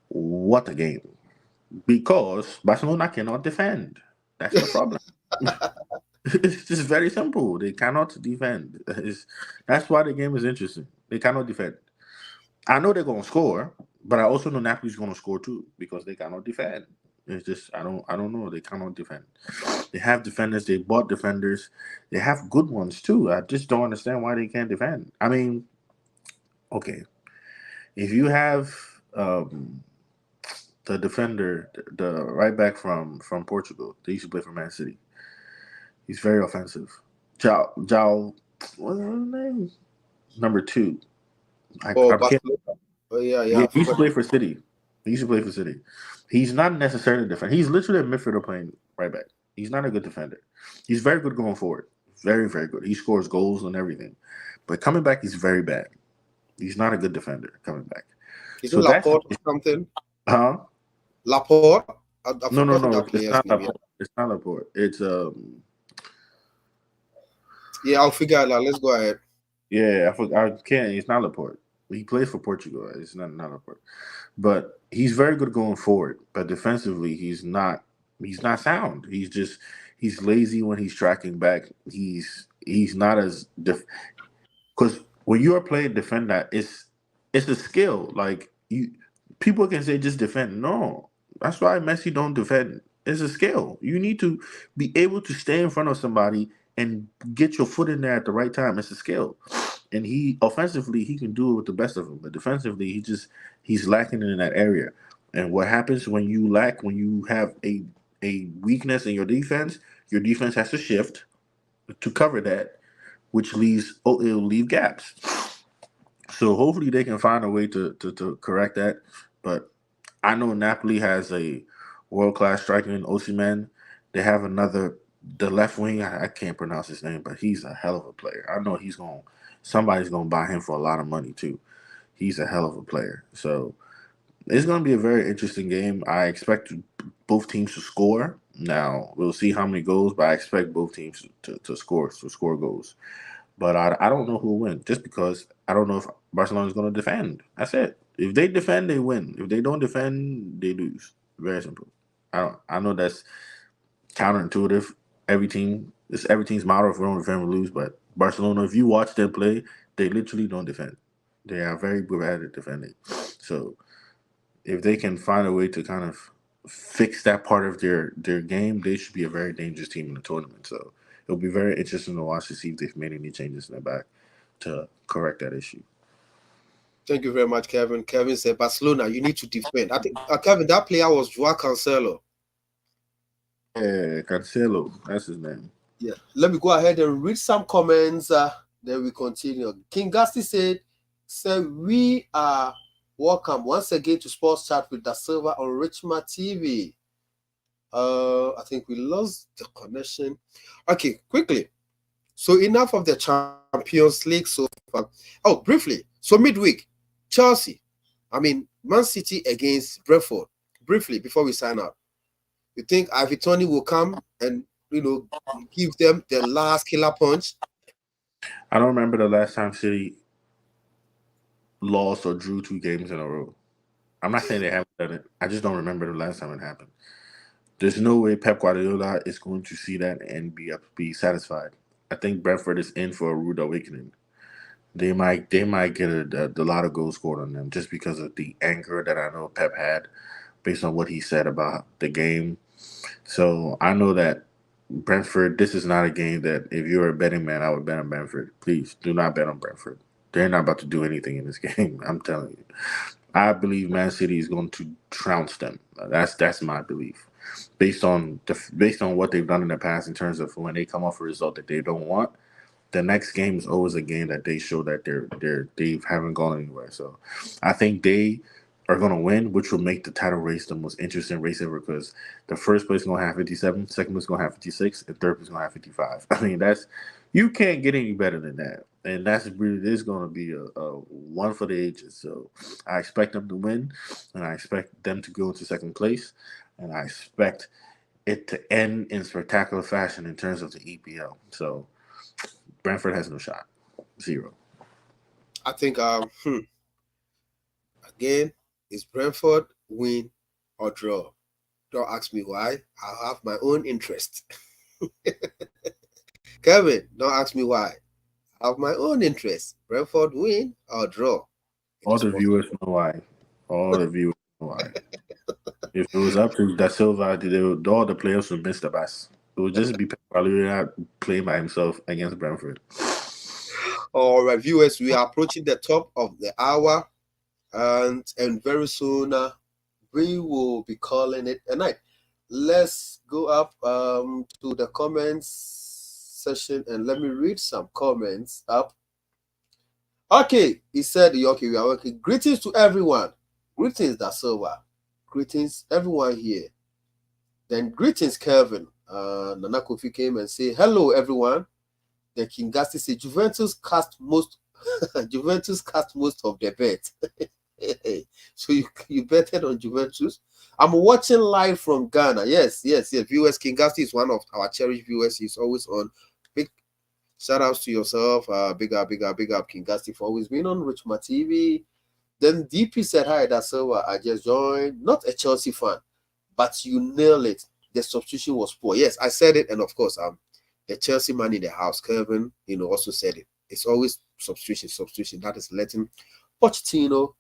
What a game! Because Barcelona cannot defend. That's the problem. It's just very simple. They cannot defend. That's why the game is interesting. They cannot defend. I know they're gonna score, but I also know Napoli's gonna score too because they cannot defend. It's just I don't know. They cannot defend. They have defenders. They bought defenders. They have good ones too. I just don't understand why they can't defend. I mean, okay, if you have the defender, the right back from Portugal, they used to play for Man City. He's very offensive. Jao, what's his name? Number two. Oh, I can't. Barcelona. Oh, yeah, yeah. Yeah, I he used to forgot. play for City. He used to play for City. He's not necessarily a defender. He's literally a midfielder playing right back. He's not a good defender. He's very good going forward. Very, very good. He scores goals and everything. But coming back, he's very bad. He's not a good defender coming back. Is it So that's Laporte or something? huh? Laporte? I've No, no, forgotten no. that It's player's not name. Yeah, Laporte. It's not Laporte. It's yeah. I'll figure it out. Let's go ahead. yeah. I can't. It's not Laporte. He plays for Portugal. It's not Laporte. But he's very good going forward. But defensively, he's not sound. He's lazy when he's tracking back. He's not as because when you are playing defender, it's a skill. Like you, people can say just defend. No, that's why Messi don't defend. It's a skill. You need to be able to stay in front of somebody and get your foot in there at the right time. It's a skill. And he offensively he can do it with the best of them, but defensively he's lacking in that area. And what happens when you have a weakness in your defense has to shift to cover that, which leaves it'll leave gaps. So hopefully they can find a way to correct that. But I know Napoli has a world class striker in Osimhen. They have another the left wing. I can't pronounce his name, but he's a hell of a player. I know somebody's gonna buy him for a lot of money too. He's a hell of a player. So it's gonna be a very interesting game. I expect both teams to score. Now we'll see how many goals, but I expect both teams to score goals. But I don't know who will win just because I don't know if Barcelona is going to defend. That's it. If they defend, they win. If they don't defend, they lose. Very simple. I know that's counterintuitive. Every team's motto: if we don't defend, we lose. But Barcelona, if you watch them play, they literally don't defend. They are very good at defending. So if they can find a way to kind of fix that part of their game, they should be a very dangerous team in the tournament. So it'll be very interesting to watch to see if they've made any changes in the back to correct that issue. Thank you very much, Kevin. Kevin said, Barcelona, you need to defend. I think, Kevin, that player was Joao Cancelo. Yeah, Cancelo, that's his name. Yeah. Let me go ahead and read some comments. Then we continue. King Gasti said, we are welcome once again to Sports Chat with Dasilva on Richmond TV. I think we lost the connection. Okay, quickly. So enough of the Champions League so far. Oh, briefly. So midweek, Chelsea. Man City against Brentford. Briefly, before we sign out. You think Ivy Tony will come and give them the last killer punch? I don't remember the last time City lost or drew 2 games in a row. I'm not saying they haven't done it. I just don't remember the last time it happened. There's no way Pep Guardiola is going to see that and be satisfied. I think Brentford is in for a rude awakening. They might get a lot of goals scored on them just because of the anger that I know Pep had based on what he said about the game. So I know that Brentford. This is not a game that if you're a betting man, I would bet on Brentford. Please do not bet on Brentford. They're not about to do anything in this game. I'm telling you. I believe Man City is going to trounce them. That's my belief, based on what they've done in the past in terms of when they come off a result that they don't want. The next game is always a game that they show that they haven't gone anywhere. So I think they are going to win, which will make the title race the most interesting race ever because the first place is going to have 57, second place is going to have 56, and third place is going to have 55. I mean, that's you can't get any better than that. And that's really this is going to be a one for the ages. So I expect them to win, and I expect them to go into second place, and I expect it to end in spectacular fashion in terms of the EPL. So Brentford has no shot. Zero. I think again, is Brentford win or draw? Don't ask me why. I have my own interest. Kevin, don't ask me why. I have my own interest. Brentford win or draw. It All is the possible. viewers know why. All the viewers know why. If it was up to Da Silva, all the players would miss the bus. It would just be Pep Guardiola playing by himself against Brentford. All right, viewers, we are approaching the top of the hour, and very soon we will be calling it a night. Let's go up to the comments session and let me read some comments up. Okay, he said, okay, we are working. Greetings to everyone. Greetings, Da Silva. Greetings, everyone here. Then greetings, Kevin. Nana Kofi came and say, hello, everyone. Then King Gasti said, Juventus cast most Juventus cast most of the bet. So you betted on Juventus. I'm watching live from Ghana. Yes. Viewers, King Gasti is one of our cherished viewers. He's always on. Big shout outs to yourself. Big up, King Gasti for always being on Richmond TV. Then DP said, hi, that's Silva. I just joined. Not a Chelsea fan, but you nailed it. The substitution was poor. Yes, I said it, and of course, the Chelsea man in the house, Kevin, also said it. It's always substitution. That is letting Pochettino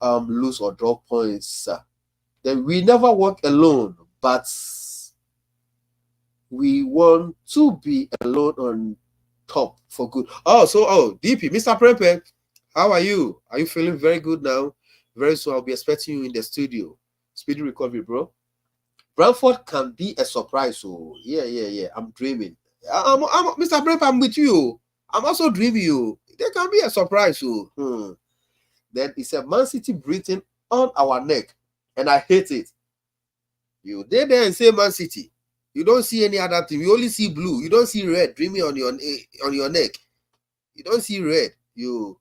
lose or drop points. Then we never walk alone, but we want to be alone on top for good. DP, Mr. Prepe, how are you? Are you feeling very good now? Very soon I'll be expecting you in the studio. Speedy recovery, bro. Brentford can be a surprise. Oh, yeah. I'm dreaming. I'm Mr. Prepe, I'm with you. I'm also dreaming you. There can be a surprise. Oh. Then it's a Man City breathing on our neck, and I hate it. You did there and say Man City. You don't see any other thing. You only see blue. You don't see red dreaming on your neck. You don't see red. You.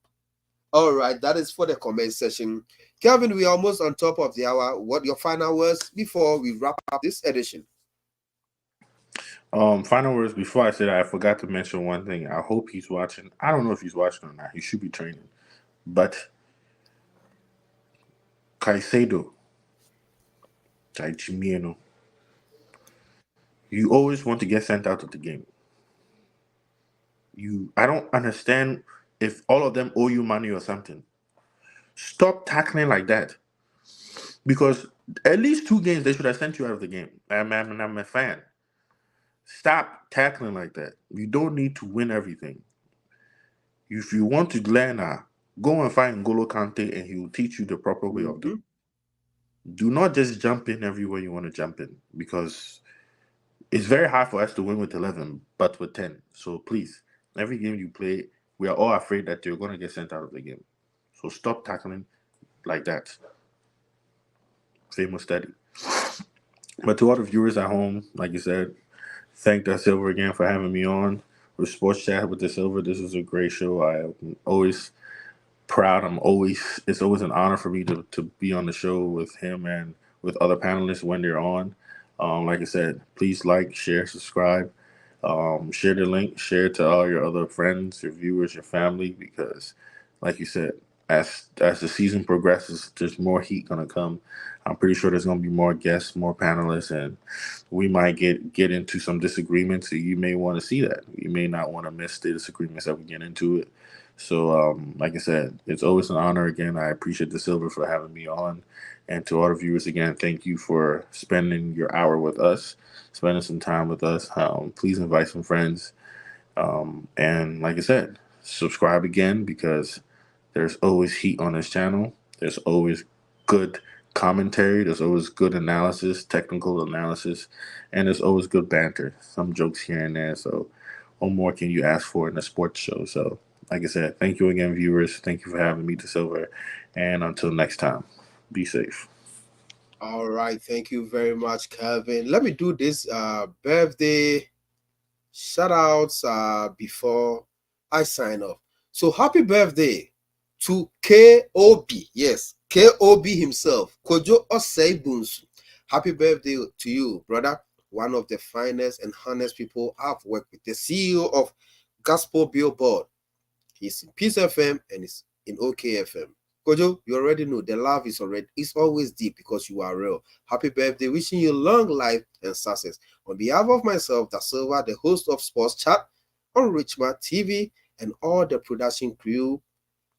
All right, that is for the comment session. Kevin, we are almost on top of the hour. What your final words before we wrap up this edition? Final words before I say that, I forgot to mention one thing. I hope he's watching. I don't know if he's watching or not. He should be training. But Caicedo, Caiximieno, you always want to get sent out of the game. I don't understand if all of them owe you money or something. Stop tackling like that. Because at least 2 games they should have sent you out of the game. I'm a fan. Stop tackling like that. You don't need to win everything. If you want to learn, go and find N'Golo Kante and he will teach you the proper way of doing Mm-hmm. it. Do not just jump in everywhere you want to jump in because it's very hard for us to win with 11, but with 10. So please, every game you play, we are all afraid that you're going to get sent out of the game. So stop tackling like that. Famous study. But to all the viewers at home, like you said, thank Dasilva again for having me on with Sports Chat with Dasilva. This was a great show. I'm always proud. It's always an honor for me to be on the show with him and with other panelists when they're on. Like I said, please like, share, subscribe. Share the link, share it to all your other friends, your viewers, your family, because, like you said, as the season progresses, there's more heat gonna come. I'm pretty sure there's gonna be more guests, more panelists, and we might get into some disagreements. So you may want to see that. You may not want to miss the disagreements that we get into it. So, like I said, it's always an honor. Again, I appreciate Dasilva for having me on, and to all the viewers again, thank you for spending your hour with us, spending some time with us. Please invite some friends, and like I said, subscribe again because there's always heat on this channel. There's always good commentary. There's always good analysis, technical analysis, and there's always good banter. Some jokes here and there. So, what more can you ask for in a sports show? So, like I said, thank you again, viewers. Thank you for having me, Dasilva. And until next time, be safe. All right. Thank you very much, Calvin. Let me do this birthday shout outs before I sign off. So happy birthday to KOB. Yes, KOB himself, Kojo Oseibunsu. Happy birthday to you, brother. One of the finest and honest people I've worked with. The CEO of Gospel Billboard. He's in Peace FM and he's in OKFM. Kojo, you already know the love is always deep because you are real. Happy birthday, wishing you long life and success. On behalf of myself, Dasilva, the host of Sports Chat on Richmond TV, and all the production crew,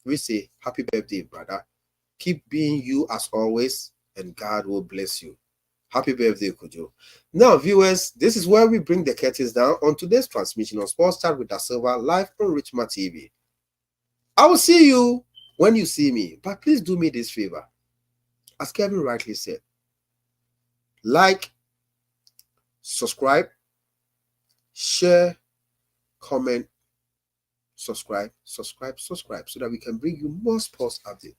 we say happy birthday, brother. Keep being you as always, and God will bless you. Happy birthday, Kojo. Now, viewers, this is where we bring the curtains down on today's transmission on Sports Chat with Dasilva live on Richmond TV. I will see you when you see me, but please do me this favor. As Kevin rightly said, like, subscribe, share, comment, subscribe, so that we can bring you more sports updates.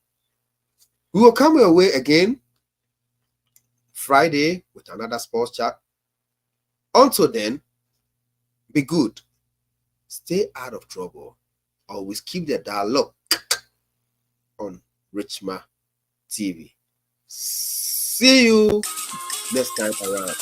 We will come your way again Friday with another sports chat. Until then, be good, stay out of trouble, always keep the dialogue on Richmond TV. See you next time around.